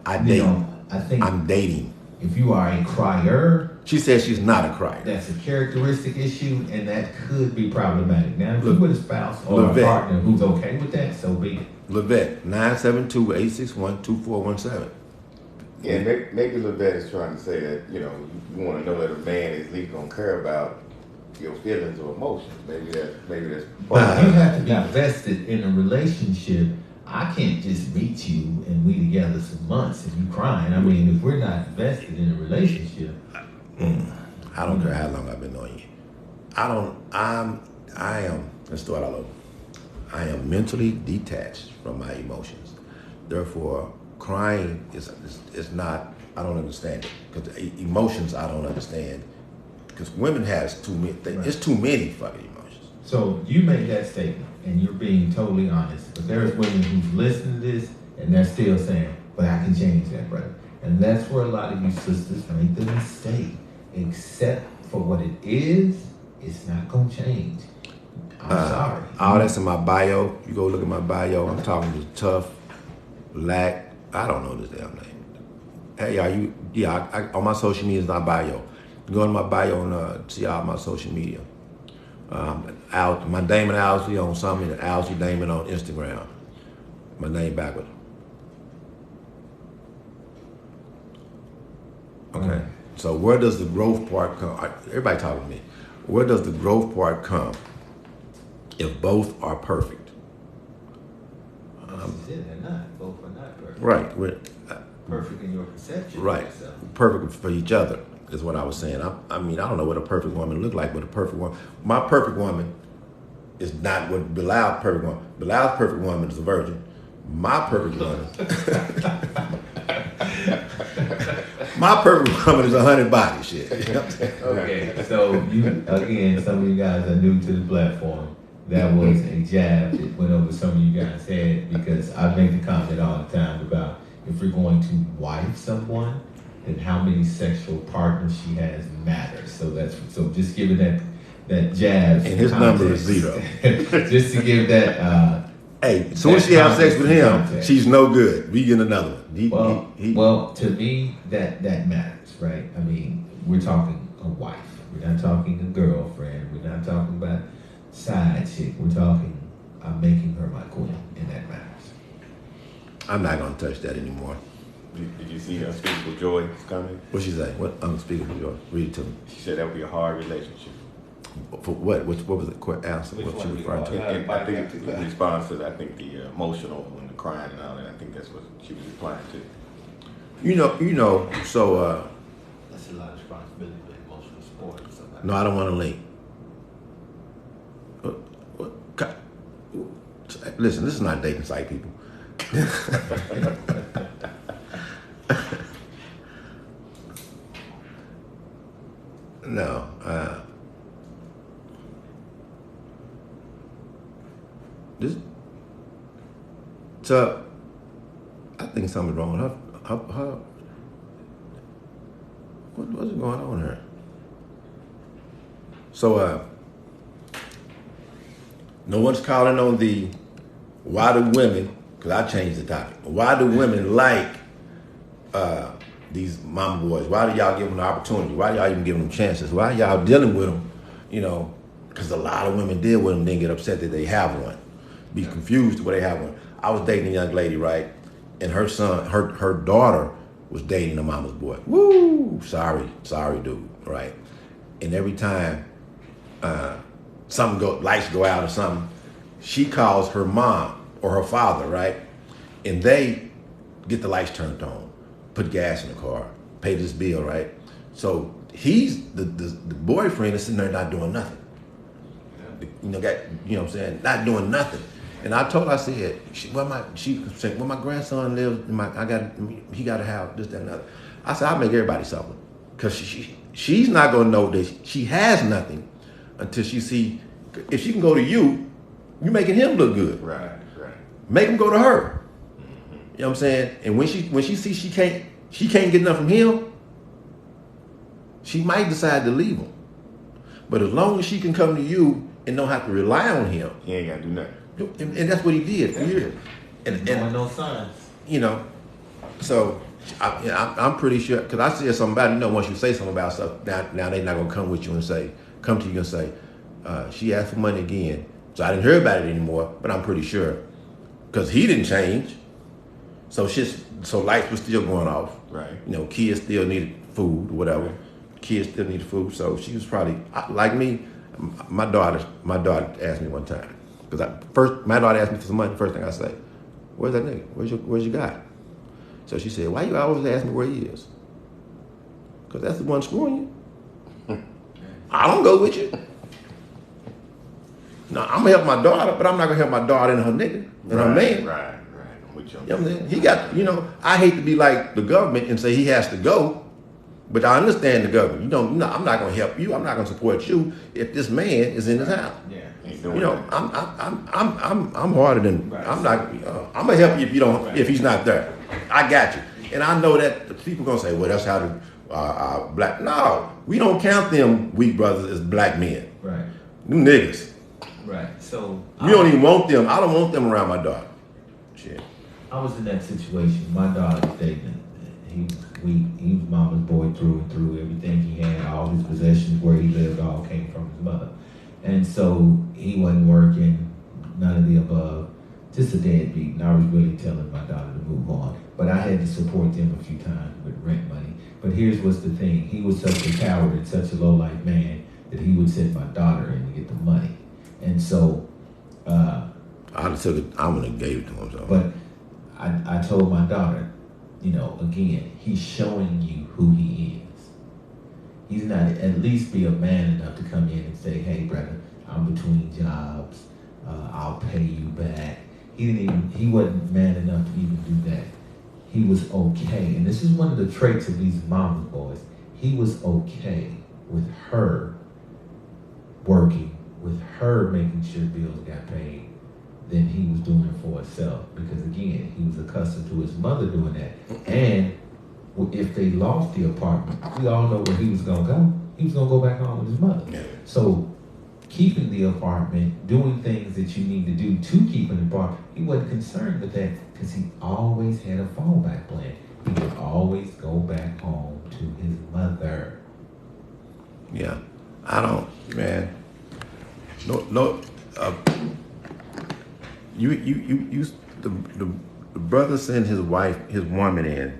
I think I'm dating. If you are a crier, she says she's not a crier. That's a characteristic issue, and that could be problematic. Now, if you're with a spouse or a partner who's okay with that, so be it. Levette, 972-861-2417. Yeah, maybe Levette is trying to say that, you want to know that a man is at least going to care about your feelings or emotions. Maybe that's part of it. You have to be vested in a relationship. I can't just meet you and we together some months and you crying. I mean, if we're not vested in a relationship. I don't care how long I've been knowing you. Let's start all over. I am mentally detached from my emotions. Therefore, crying is not, I don't understand it. Because emotions I don't understand. Because women has too many, it's too many fucking emotions. So you make that statement and you're being totally honest. But there's women who's listening to this and they're still saying, but I can change that, brother. And that's where a lot of you sisters make the mistake. Except for what it is, it's not going to change. I'm sorry. All that's in my bio. You go look at my bio. I'm talking to Tough, Lack. I don't know this damn name. Hey, I on my social media is my bio. You go on my bio and see all my social media. My Damon Owsley on something, and Owsley Damon on Instagram. My name backward. Okay. So where does the growth part come? Everybody talking to me. Where does the growth part come if both are perfect? They're not. Both are not perfect. Right. Perfect in your perception. Right. Perfect for each other is what I was saying. I mean, I don't know what a perfect woman look like, but a perfect woman. My perfect woman is not what Bilal's perfect woman. Bilal's perfect woman is a virgin. My perfect woman. My perfect woman is 100 body shit. Okay, so some of you guys are new to the platform. That was a jab that went over some of you guys' head because I make the comment all the time about if you're going to wife someone, then how many sexual partners she has matters. So just give it that jab. And his number is 0. Just to give that. Hey, as soon as she has sex with him, she's no good. We get another one. Well, to me, that matters, right? I mean, we're talking a wife. We're not talking a girlfriend. We're not talking about side chick. We're talking, I'm making her my queen, and that matters. I'm not going to touch that anymore. Did you see Unspeakable Joy coming? What'd she say? What Unspeakable Joy? Read it to me. She said that would be a hard relationship. For what? What was the answer? What she referring to? And I think in response to, I think the emotional and the crying and all that. I think that's what she was replying to. So. That's a lot of responsibility for emotional support or something. No, I don't want to link. Listen, this is not dating site, people. No. So I think something's wrong with her. What's going on here? So no one's calling on the why do women, because I changed the topic, why do women like these mama boys? Why do y'all give them the opportunity? Why do y'all even give them chances? Why y'all dealing with them? Because a lot of women deal with them, then get upset that they have one. Be confused where they have one. I was dating a young lady, right? And her son, her daughter was dating a mama's boy. Woo! Sorry, dude, right? And every time lights go out or something, she calls her mom or her father, right? And they get the lights turned on, put gas in the car, pay this bill, right? So he's the boyfriend is sitting there not doing nothing. You know what I'm saying? Not doing nothing. And I told her, I said, she said, well, my grandson lives, he got a house, this, that, and other. I said, I'll make everybody suffer. Because she's not going to know that she has nothing until she see, if she can go to you, you're making him look good. Right. Make him go to her. You know what I'm saying? And when she sees she can't get enough from him, she might decide to leave him. But as long as she can come to you and don't have to rely on him, he ain't got to do nothing. and that's what he did for years. And no signs. You know, so I'm pretty sure, because I said something about it. You know, once you say something about stuff, now they're not gonna come to you and say, she asked for money again. So I didn't hear about it anymore, but I'm pretty sure, because he didn't change. So lights were still going off. Right. You know, kids still needed food or whatever. Right. Kids still needed food. So she was probably like me. My daughter asked me one time, because my daughter asked me for some money. First thing I say, "Where's that nigga? Where's your guy?" So she said, "Why you always ask me where he is?" Because that's the one screwing you. I don't go with you. No, I'm gonna help my daughter, but I'm not gonna help my daughter and her nigga and her man. Right. I'm with you. You know what I'm saying? He got, I hate to be like the government and say he has to go, but I understand the government. I'm not gonna help you. I'm not gonna support you if this man is in his house. Yeah. I'm harder than I'm not. I'm gonna help you if he's not there. I got you, and I know that the people gonna say, well, that's how the black. No, we don't count them weak brothers as black men. Right. Them niggas. Right. So we don't even want them. I don't want them around my daughter. Shit. I was in that situation. My daughter was dating. He was weak. He was mama's boy through and through. Everything he had, all his possessions, where he lived, all came from his mother. And so he wasn't working, none of the above, just a deadbeat. And I was really telling my daughter to move on. But I had to support them a few times with rent money. But here's what's the thing. He was such a coward and such a low-life man that he would send my daughter in to get the money. And so I would have gave it to him. So. But I told my daughter, again, he's showing you who he is. He's not, at least be a man enough to come in and say, hey, brother, I'm between jobs. I'll pay you back. He wasn't man enough to even do that. He was okay. And this is one of the traits of these mama's boys. He was okay with her working, with her making sure bills got paid, than he was doing it for himself. Because again, he was accustomed to his mother doing that. And if they lost the apartment, we all know where he was gonna go. He was gonna go back home with his mother. Yeah. So keeping the apartment, doing things that you need to do to keep an apartment, he wasn't concerned with that because he always had a fallback plan. He would always go back home to his mother. Yeah, I don't, man. No. The brother send his woman in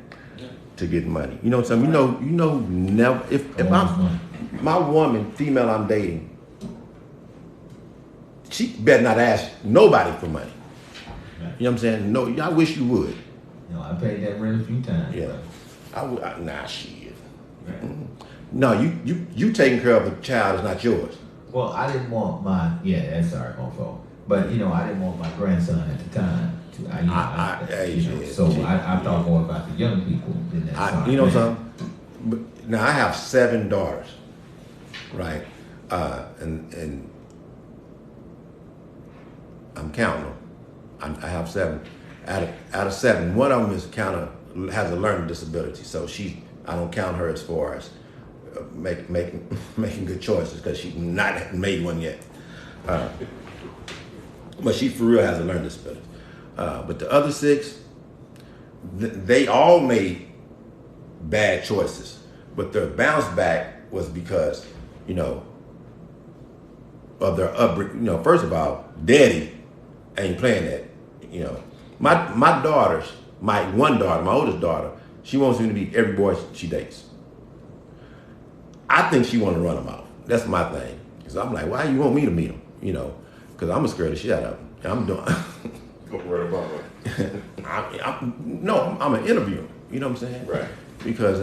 to get money. You know what I'm saying? Never. If my woman, female I'm dating, she better not ask nobody for money. You know what I'm saying? No, I wish you would. I paid that rent a few times. Yeah, I would. Nah, shit. Right. No, you taking care of a child is not yours. Well, I didn't want my that's my fault. But I didn't want my grandson at the time. So I thought more about the young people than that. You know something? Now I have 7 daughters, right? And I'm counting them. I have 7. Out of 7, one of them has a learning disability. So I don't count her as far as making good choices because she's not made one yet. But she for real has a learning disability. But the other 6, they all made bad choices. But their bounce back was because, of their upbringing. First of all, daddy ain't playing that. My daughters, my oldest daughter, she wants me to be every boy she dates. I think she want to run them off. That's my thing. Because I'm like, why you want me to meet them? Because I'm scared the shit out of them. I'm doing. What about her? I'm going to interview him. You know what I'm saying? Right. Because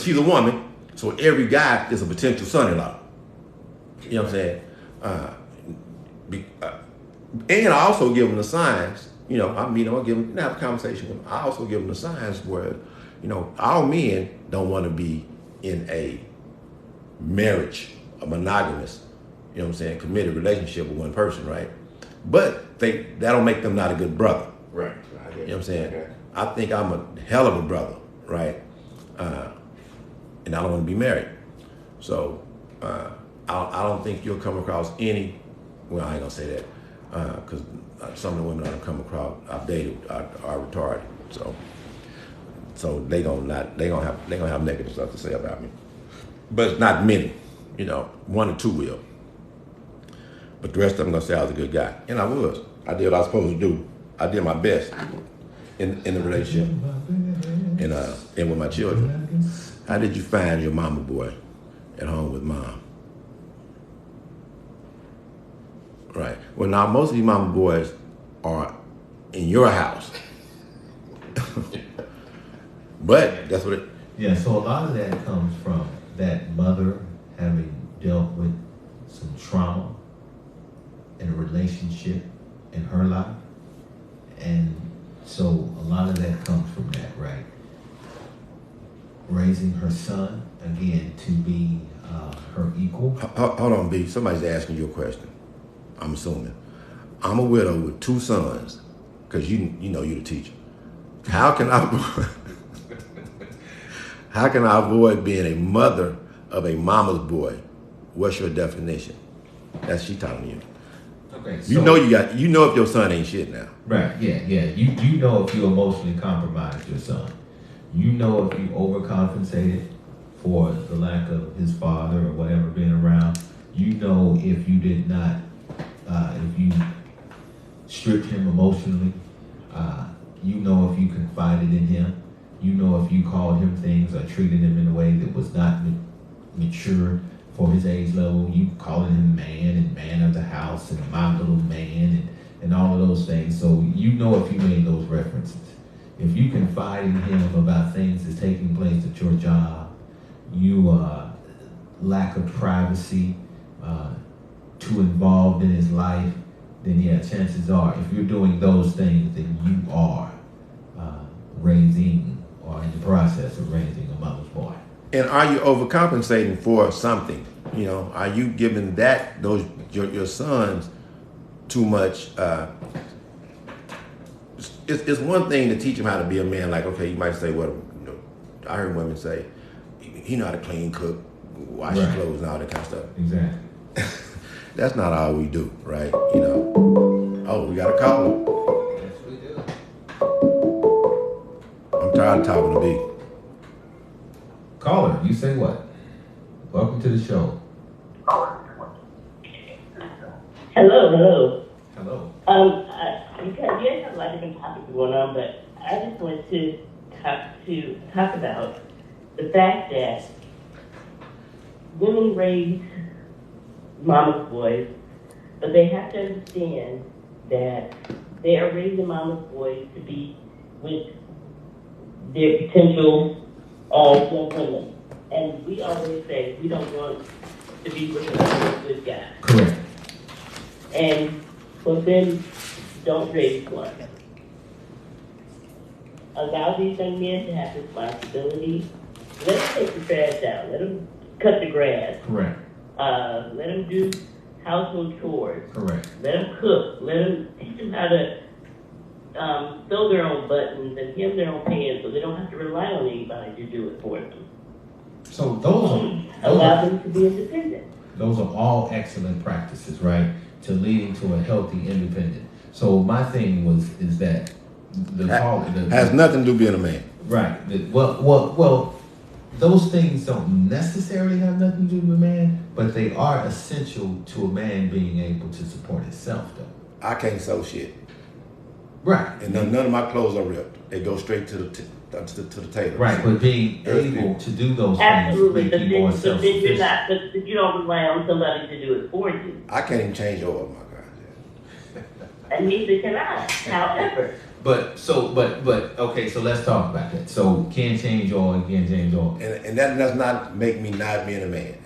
she's a woman, so every guy is a potential son-in-law. You know what I'm saying? And I also give them the signs. I'll give them, have a conversation with them. I also give them the signs where, all men don't want to be in a marriage, a monogamous, committed relationship with one person, right? But that don't make them not a good brother. Right. You know what I'm saying? Okay. I think I'm a hell of a brother, right? And I don't want to be married. So I don't think you'll come across any. Well, I ain't gonna say that because some of the women I've come across, I've dated, are retarded. So they gonna have negative stuff to say about me. But it's not many, 1 or 2 will. But the rest of them gonna say I was a good guy, and I was. I did what I was supposed to do. I did my best in the relationship and with my children. How did you find your mama boy at home with mom? Right. Well, now most of these mama boys are in your house. But that's what it. Yeah. So a lot of that comes from that mother having dealt with some trauma in a relationship in her life, and so a lot of that comes from that, right? Raising her son again to be her equal. Hold on, B. Somebody's asking you a question. I'm assuming. I'm a widow with 2 sons, because you know you're the teacher. How can I avoid being a mother of a mama's boy? What's your definition? That's she telling you. Okay. So, you know if your son ain't shit now. Right. Yeah. You know if you emotionally compromised your son. You know if you overcompensated for the lack of his father or whatever being around. You know if you did not, if you stripped him emotionally. You know if you confided in him. You know if you called him things or treated him in a way that was not mature for his age level. You calling him man and man of the house and my little man and all of those things. So you know if you made those references. If you confide in him about things that's taking place at your job, you lack of privacy, too involved in his life, then yeah, chances are, if you're doing those things, then you are raising or in the process of raising a mother's boy. And are you overcompensating for something? Are you giving your sons too much? It's one thing to teach him how to be a man. Like, okay, you might say, well, I heard women say, he know how to clean, cook, wash your clothes, and all that kind of stuff. Exactly. That's not all we do, right? Oh, we got a caller. Yes, we do. I'm tired of talking to B. Caller, you say what? Welcome to the show. Hello. Hello. You guys have a lot of different topics going on, but I just wanted to talk about the fact that women raise mama's boys, but they have to understand that they are raising mama's boys to be with their potential young women. And we always say we don't want to be with a good guy. Correct. And so then don't raise one. Allow these young men to have responsibility. Let them take the trash out. Let them cut the grass. Correct. Let them do household chores. Correct. Let them cook. Let them teach them how to sew their own buttons and hem their own pants, so they don't have to rely on anybody to do it for them. So allow them to be independent. Those are all excellent practices, right? To leading to a healthy independent. So my thing is that has nothing to do being a man. Right. Well, those things don't necessarily have nothing to do with a man, but they are essential to a man being able to support himself, though. I can't sew shit. Right. And none of my clothes are ripped. They go straight to the tailor. Right, but being able to do those Absolutely, things make you more self-sufficient. But you don't rely on somebody to do it for you. I can't even change oil in my car. And neither can I. However. But okay, so let's talk about that. So can't change oil, and that does not make me not being a man.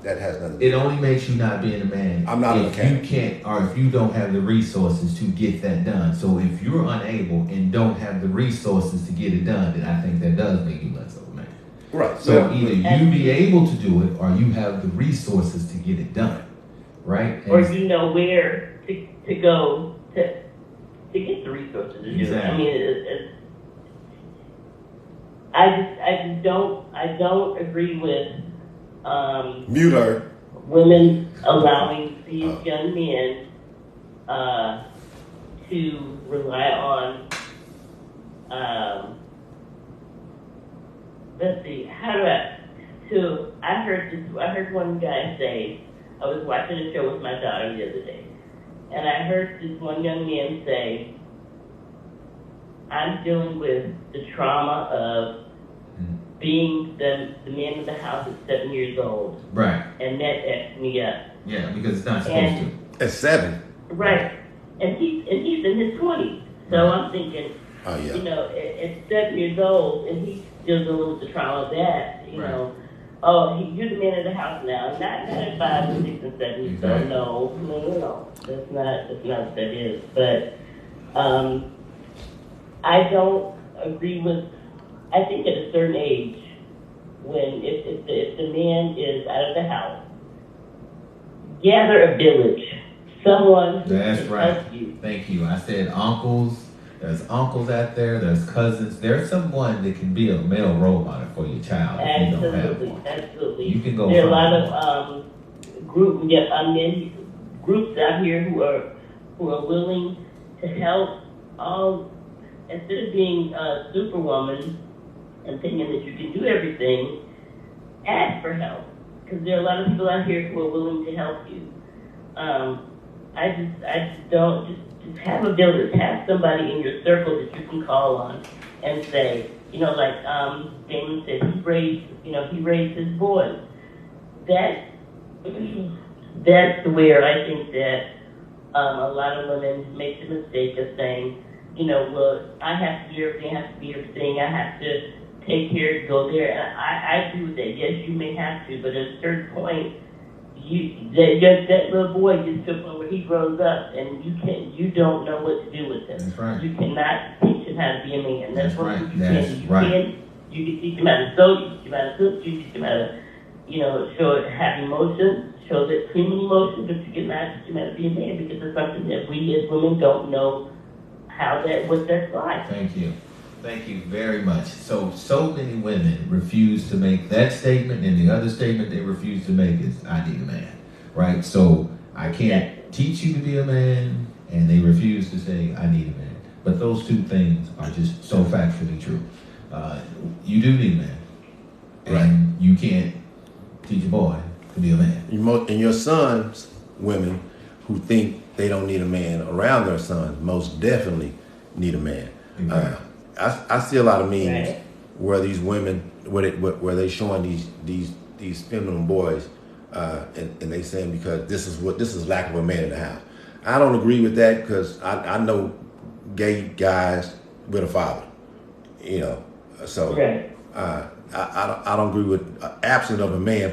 That has nothing. It only makes you not being a man. I'm not a mechanic. You can't, or if you don't have the resources to get that done. So if you're unable and don't have the resources to get it done, then I think that does make you less of a man. Right. So either you be able to do it, or you have the resources to get it done. Right. Or you know where to go to get the resources to do it. I mean, I don't agree with. Mute her. women allowing these young men to rely on, let's see, I heard one guy say, I was watching a show with my daughter the other day, and I heard this one young man say, I'm dealing with the trauma of being the man of the house at 7 years old. Right. And that F'd me up. Yeah, because it's not supposed to. At 7. Right. And he's in his 20s. So I'm thinking, yeah. you know, at 7 years old, and he's still dealing with the trauma of that, you Right. know. You're the man of the house now, not at 5 and 6 and 7. Exactly. So no. That's not what that is. But I don't agree with, I think at a certain age, when if the man is out of the house, gather a village, someone who That's can right. help you. Thank you. I said uncles. There's uncles out there. There's cousins. There's someone that can be a male role model for your child. If you don't have one. Absolutely. You can go. There are a lot of groups out here who are willing to help. Instead of being a superwoman and thinking that you can do everything, ask for help, because there are a lot of people out here who are willing to help you. I just don't just have a village, have somebody in your circle that you can call on and say, you know, like Damon said, he raised his boys. That's where I think that a lot of women make the mistake of saying, you know, well, I have to do everything, I have to be everything, I have to take care, go there. And I agree with that. Yes, you may have to, but at a certain point, that little boy gets to a point where he grows up, and you don't know what to do with him. That's right. You cannot teach him how to be a man. That's what right. you That's can. right. You can teach him how to sew, you can teach him how to cook, you can teach him how to, you know, have emotions, show that human emotions, but you cannot teach him how to be a man, because it's something that we as women don't know what that's like. Thank you. Thank you very much. So many women refuse to make that statement, and the other statement they refuse to make is, I need a man, right? So I can't teach you to be a man, and they refuse to say, I need a man. But those two things are just so factually true. You do need a man, and you can't teach a boy to be a man. And your sons, women who think they don't need a man around their sons, most definitely need a man. Exactly. I see a lot of memes Right. where these women, where they showing these feminine boys, and they saying because this is lack of a man in the house. I don't agree with that, because I know gay guys with a father, you know. So Right. I don't agree with absent of a man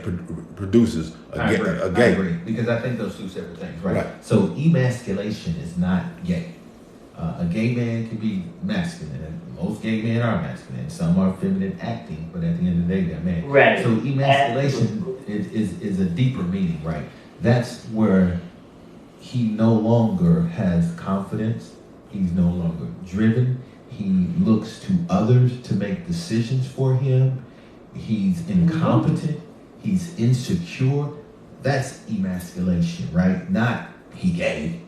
produces a gay. I agree, because I think those two separate things, right? So emasculation is not gay. A gay man can be masculine, and most gay men are masculine. Some are feminine acting, but at the end of the day, they're men. Right. So emasculation is a deeper meaning, right? That's where he no longer has confidence. He's no longer driven. He looks to others to make decisions for him. He's incompetent. He's insecure. That's emasculation, right? Not he gay.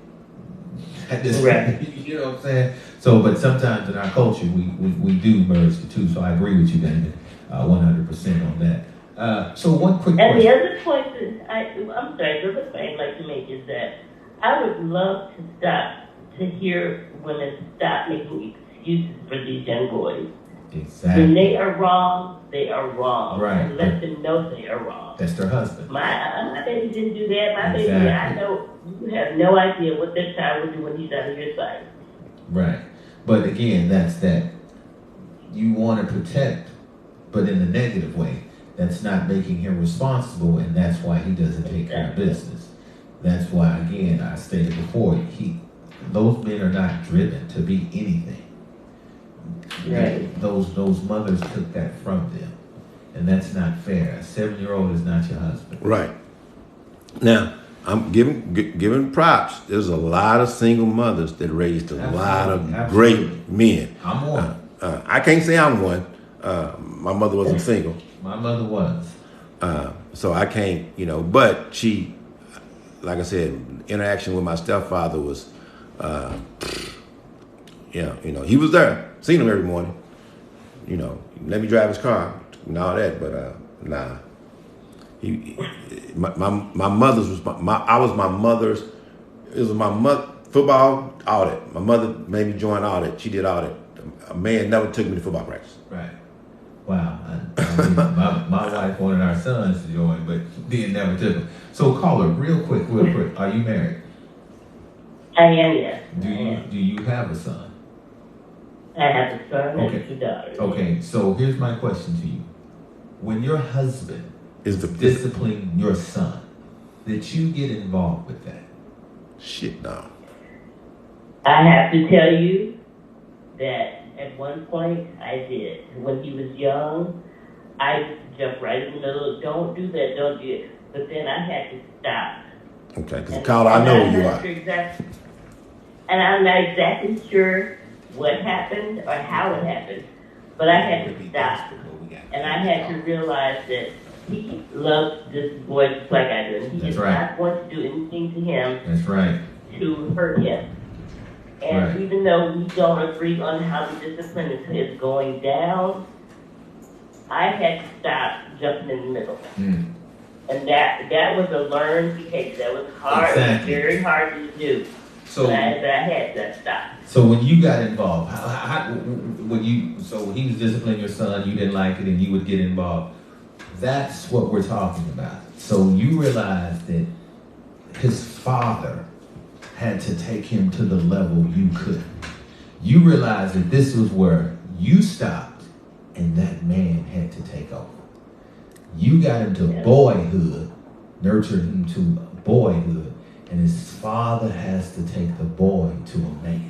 Right. You know what I'm saying? So, but sometimes in our culture, we do merge the two. So I agree with you, Damon, 100% on that. So one quick And question. the other point that I'm sorry, the other point I'd like to make is that I would love to hear women stop making excuses for these young boys. Exactly. When they are wrong, they are wrong. Right. And let them know they are wrong. That's their husband. My baby didn't do that. My baby, Exactly. I know you have no idea what that child will do when he's out of your sight. Right. But again, that's that you want to protect, but in a negative way. That's not making him responsible, and that's why he doesn't take care of business. That's why, again, I stated before, those men are not driven to be anything. Right. Those mothers took that from them, and that's not fair. A 7-year-old is not your husband. Right. Now, I'm giving props. There's a lot of single mothers that raised a lot of great men. I'm one. I can't say I'm one. My mother wasn't single. My mother was. So I can't, but she, like I said, interaction with my stepfather was, he was there, seen him every morning, let me drive his car and all that, but nah. My mother's was I was my mother's. It was my mother football audit. My mother made me join audit. She did audit. A man never took me to football practice. Right. Wow. I mean, my wife wanted our sons to join, but then never took them. So caller, real quick. Are you married? I am, yes. Do you have a son? I have a son and 2 daughters. Okay. So here's my question to you: when your husband is disciplining your son, did you get involved with that? Shit, no. I have to tell you that at one point I did. When he was young, I jumped right in the middle of, don't do that, don't do it. But then I had to stop. Okay, because caller, I know who you are. And I'm not exactly sure what happened or how it happened, but I had to stop. And I had to realize that he loves this boy just like I do. And he is not going to do anything to him to hurt him. And even though we don't agree on how the discipline is going down, I had to stop jumping in the middle. And that was a learned behavior. That was hard. Exactly. It was very hard to do. So but I had to stop. So when you got involved, when he was disciplining your son, you didn't like it, and you would get involved. That's what we're talking about. So you realized that his father had to take him to the level you couldn't. You realized that this was where you stopped, and that man had to take over. You got him to boyhood, nurtured him to boyhood, and his father has to take the boy to a man.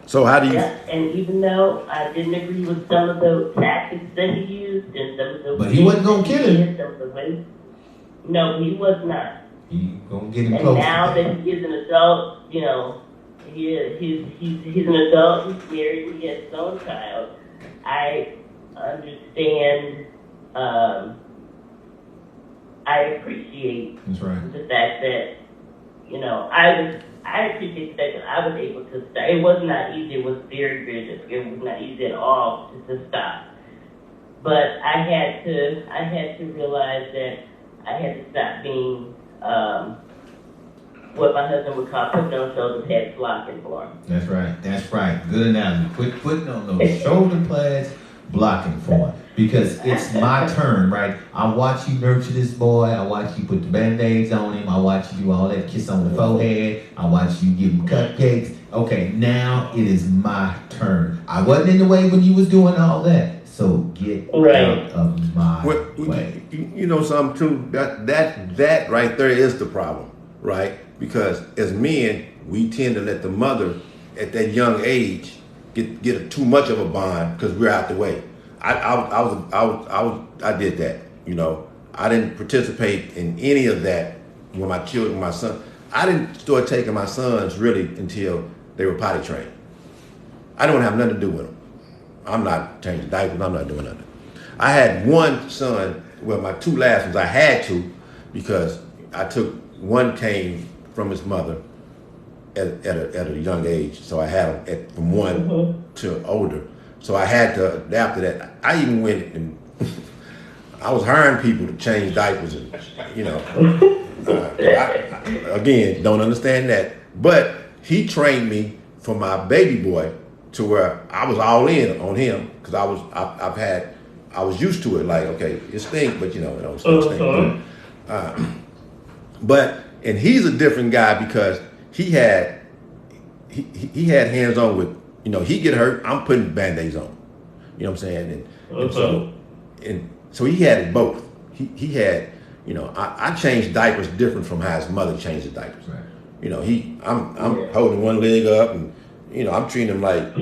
So how do you... Yeah, and even though I didn't agree with some of the tactics that he used and some of the... But he wasn't going to kill him. No, he was not. He going to get him and close. And now that he is an adult, he's an adult, he's married, and he has his own child, I understand, I appreciate the fact that, I appreciate the fact that I was able to stop. It was not easy. It was very, very difficult. It was not easy at all to stop. But I had to realize that I had to stop being what my husband would call putting on shoulders pads blocking for him. That's right. Good analogy. Quit putting on those shoulder pads blocking for him. Because it's my turn, right? I watch you nurture this boy. I watch you put the Band-Aids on him. I watch you do all that kiss on the forehead. I watch you give him cupcakes. Okay, now it is my turn. I wasn't in the way when you was doing all that. So get out of my way. You know something too? That right there is the problem, right? Because as men, we tend to let the mother at that young age get too much of a bond because we're out the way. I did that, I didn't participate in any of that with my children, my son. I didn't start taking my sons really until they were potty trained. I don't have nothing to do with them. I'm not changing diapers. I'm not doing nothing. I had one son, well, my 2 last ones I had to because one came from his mother at a young age. So I had them from 1 to older. So I had to adapt to that. I even went and I was hiring people to change diapers and, again, don't understand that. But he trained me for my baby boy to where I was all in on him because I was used to it. Like, okay, it stinks, but it don't stink. And he's a different guy because he had hands on with. He get hurt, I'm putting Band-Aids on. You know what I'm saying? And so he had it both. He had, I changed diapers different from how his mother changed his diapers. Right. I'm holding one leg up and, I'm treating him like,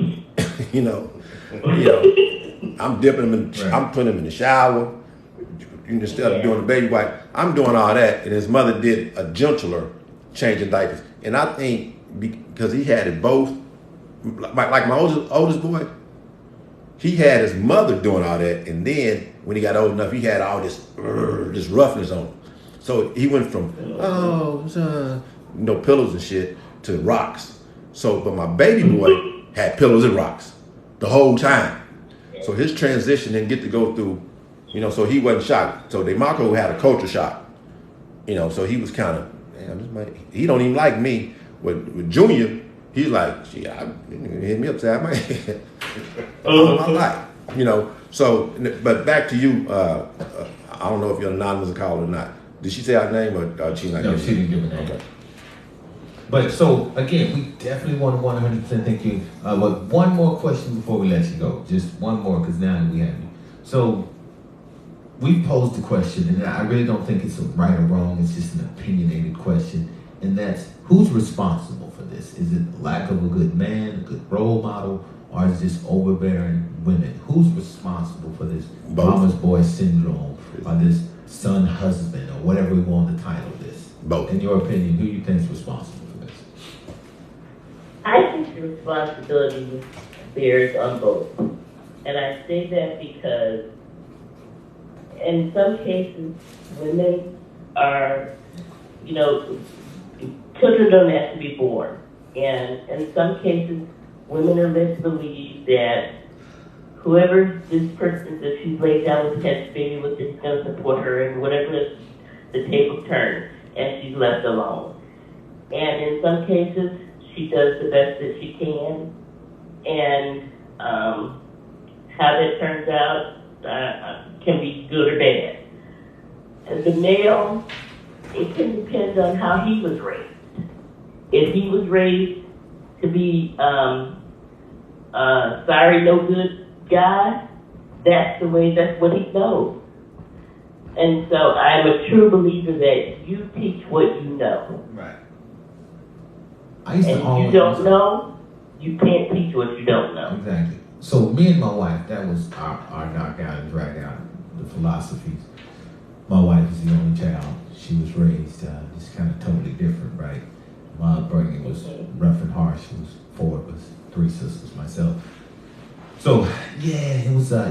I'm dipping him I'm putting him in the shower. Instead of doing the baby wipe, I'm doing all that. And his mother did a gentler changing diapers. And I think because he had it both, like my oldest boy, he had his mother doing all that, and then when he got old enough, he had all this roughness on him. So he went from pillows and shit to rocks. So, but my baby boy had pillows and rocks the whole time. So his transition didn't get to go through, so he wasn't shocked. So DeMarco had a culture shock, so he was kind of, he don't even like me. With Junior, he's like, shit, hit me upside my head all my life, So, but back to you, I don't know if you're anonymous caller or not. Did she say her name or she not? No, she didn't give a name. Okay. But so again, we definitely want to 100% thank you. But one more question before we let you go. Just one more, because now we have you. So we posed the question, and I really don't think it's a right or wrong. It's just an opinionated question, and that's who's responsible for this? Is it lack of a good man, a good role model, or is it just overbearing women? Who's responsible for this mama's boy syndrome, or this son husband, or whatever we want to title this? Both. In your opinion, who you think is responsible? I think the responsibility bears on both. And I say that because in some cases, women are, children don't have to be born. And in some cases, women are led to believe that whoever this person that she's laid down with has baby with is going to support her and whatever the table turns, and she's left alone. And in some cases, she does the best that she can, and how that turns out can be good or bad. As a male, it can depend on how he was raised. If he was raised to be sorry, no good guy, that's what he knows. And so I'm a true believer that you teach what you know. Right. And if you don't know, you can't teach what you don't know. Exactly. So me and my wife, that was our knockout and drag out, the philosophies. My wife is the only child. She was raised just kind of totally different, right? My upbringing was rough and harsh. It was 4 of us, 3 sisters, myself. So yeah, it was a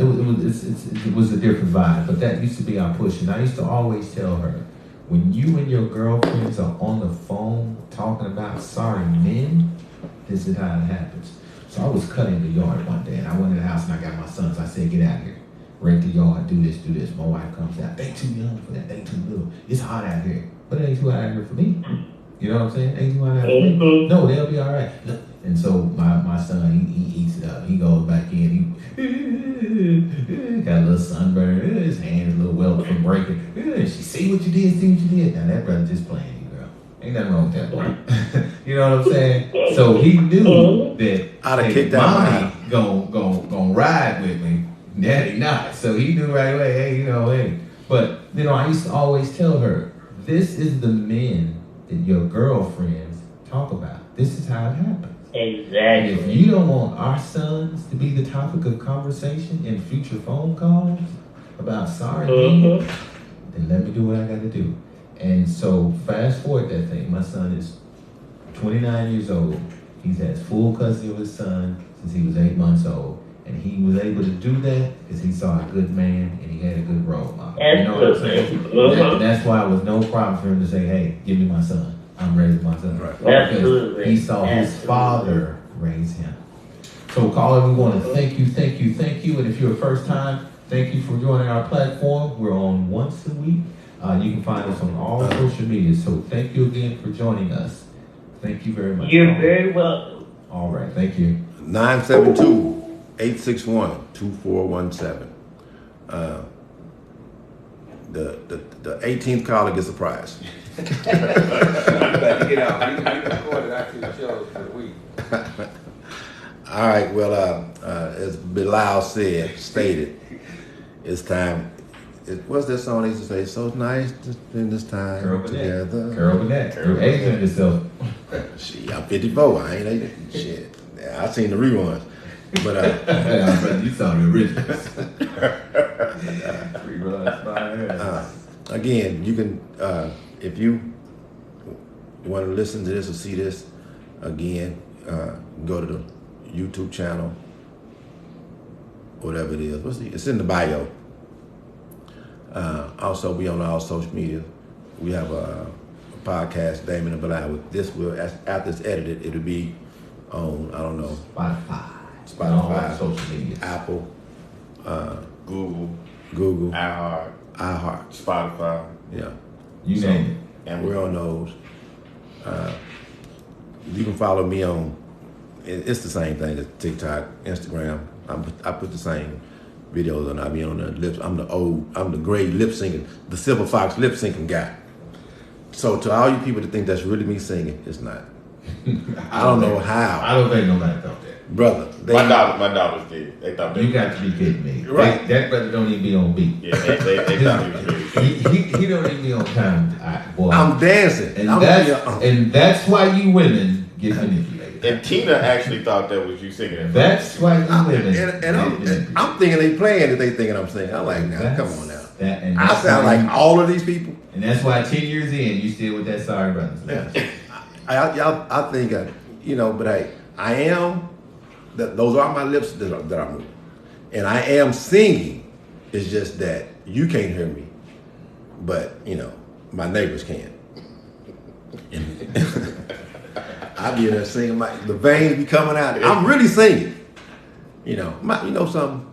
different vibe, but that used to be our push. And I used to always tell her, when you and your girlfriends are on the phone talking about sorry men, this is how it happens. So I was cutting the yard one day, and I went in the house and I got my sons. I said, get out here, rake the yard, do this. My wife comes out, they too young for that, they too little. It's hot out here, but it ain't too hot out here for me. You know what I'm saying? Ain't too hot out here for me. No, they'll be all right. Look. And so my son, he eats it up. He goes back in. He got a little sunburn. His hands a little welt from breaking. She see what you did. Now that brother just playing you, girl. Ain't nothing wrong with that boy. You know what I'm saying? So he knew that I'd have kicked mommy gonna ride with me. Daddy not. So he knew right away, hey. But I used to always tell her, this is the men that your girlfriends talk about. This is how it happens. Exactly. And if you don't want our sons to be the topic of conversation in future phone calls about sorry, then let me do what I got to do. And so fast forward that thing. My son is 29 years old. He's had full custody of his son since he was 8 months old. And he was able to do that because he saw a good man and he had a good role model. You know what I'm saying? That's why it was no problem for him to say, hey, give me my son. I'm raising my son. Right. Absolutely. He saw his father raise him. So caller, we want to thank you. And if you're a first time, thank you for joining our platform. We're on once a week. You can find us on all social media. So thank you again for joining us. Thank you very much. You're very welcome. All right. Thank you. 972-861-2417. The 18th caller gets a prize. You better get out. You recorded our 2 shows for the week. All right. Well, as Bilal stated, it's time. What's that song they used to say? So nice to spend this time together. Carol Burnett. You're aging yourself. Shit, I'm 54. I ain't 80. Shit. Yeah, I seen the reruns. But you saw the originals. Reruns. Again, you can if you want to listen to this or see this again, go to the YouTube channel whatever it is. It's in the bio. Also, we on all social media. We have a podcast, Damon and Bilal. This will, after it's edited, it'll be on, I don't know, Spotify, social media, Apple, Google, iHeart, Spotify. Yeah. You name it. And we're on those. You can follow me on, it's the same thing as TikTok, Instagram. I put the same videos on. I be on the lips. I'm the great lip syncing, the Silver Fox lip syncing guy. So to all you people that think that's really me singing, it's not. I don't know how. I don't think nobody thought that. Brother. My daughters did. They thought you got to be kidding me. Right. That brother don't even be on beat. Yeah, they thought he was really he don't even be on time. Boy. I'm dancing. And that's why you women get manipulated. And Tina actually thought that was you singing. That's why you women. And I'm thinking they playing it. They thinking I'm singing. I'm like, now, come on now. I sound like you, all of these people. And that's why 10 years in, you still with that sorry brothers. I think, but hey, I am. Those are my lips that are moving, and I am singing. It's just that you can't hear me, but my neighbors can. I be in there singing, the veins be coming out. I'm really singing. Something.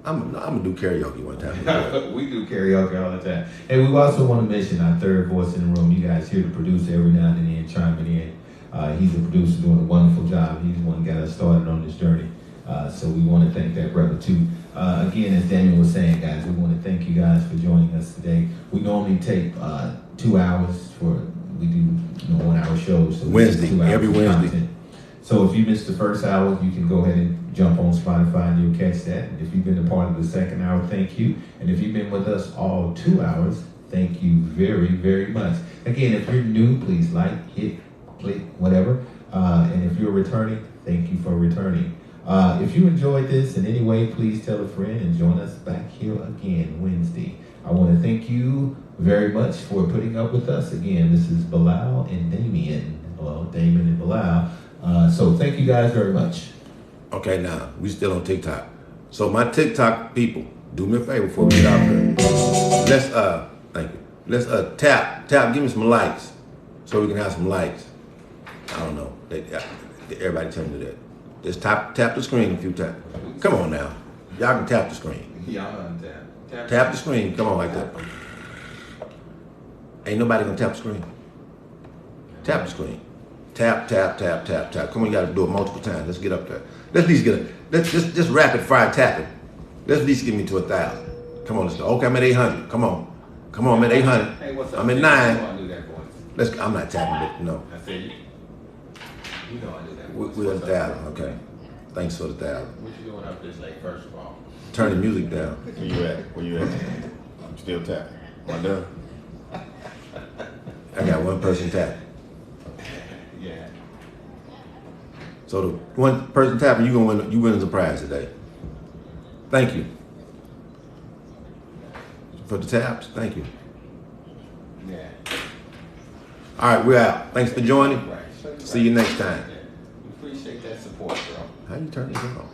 I'm gonna do karaoke one time. We do karaoke all the time. And we also want to mention our third voice in the room. You guys hear the producer every now and then chiming in. He's a producer doing a wonderful job. He's the one that got us started on this journey. So we want to thank that brother too. Again, as Daniel was saying, guys, we want to thank you guys for joining us today. We normally take 2 hours we do 1 hour shows. So Wednesday, every Wednesday. Content. So if you missed the first hour, you can go ahead and jump on Spotify and you'll catch that. And if you've been a part of the second hour, thank you. And if you've been with us all 2 hours, thank you very, very much. Again, if you're new, please hit, click, whatever. And if you're returning, thank you for returning. If you enjoyed this in any way, please tell a friend and join us back here again Wednesday. I want to thank you very much for putting up with us. Again, this is Bilal and Damien. Hello, Damon and Bilal. So thank you guys very much. Okay, now, we still on TikTok. So my TikTok people, do me a favor before we get out there. Thank you. Let's tap, give me some likes so we can have some likes. I don't know. Everybody tell me that. Just tap the screen a few times. Come on now. Y'all can tap the screen. Y'all Tap the screen. Come on like that. Ain't nobody gonna tap the screen. Tap the screen. Tap. Come on, you gotta do it multiple times. Let's get up there. Let's at least let's just rapid fire tapping. Let's at least get me to 1,000. Come on, let's go. Okay, I'm at 800. Come on, I'm at 800. Hey, what's up? I'm at 9. I'm not tapping it, no. I said you know I do that. We're at 1,000, okay. Thanks for the 1,000. What you doing up this late, first of all? Turn the music down. Where you at? I'm still tapping. Am I done? I got one person tapping. Yeah. So the one person tapping, you win the prize today. Thank you. For the taps, thank you. Yeah. All right, we're out. Thanks for joining. Right. See you next time. We appreciate that support, bro. How you turn this off?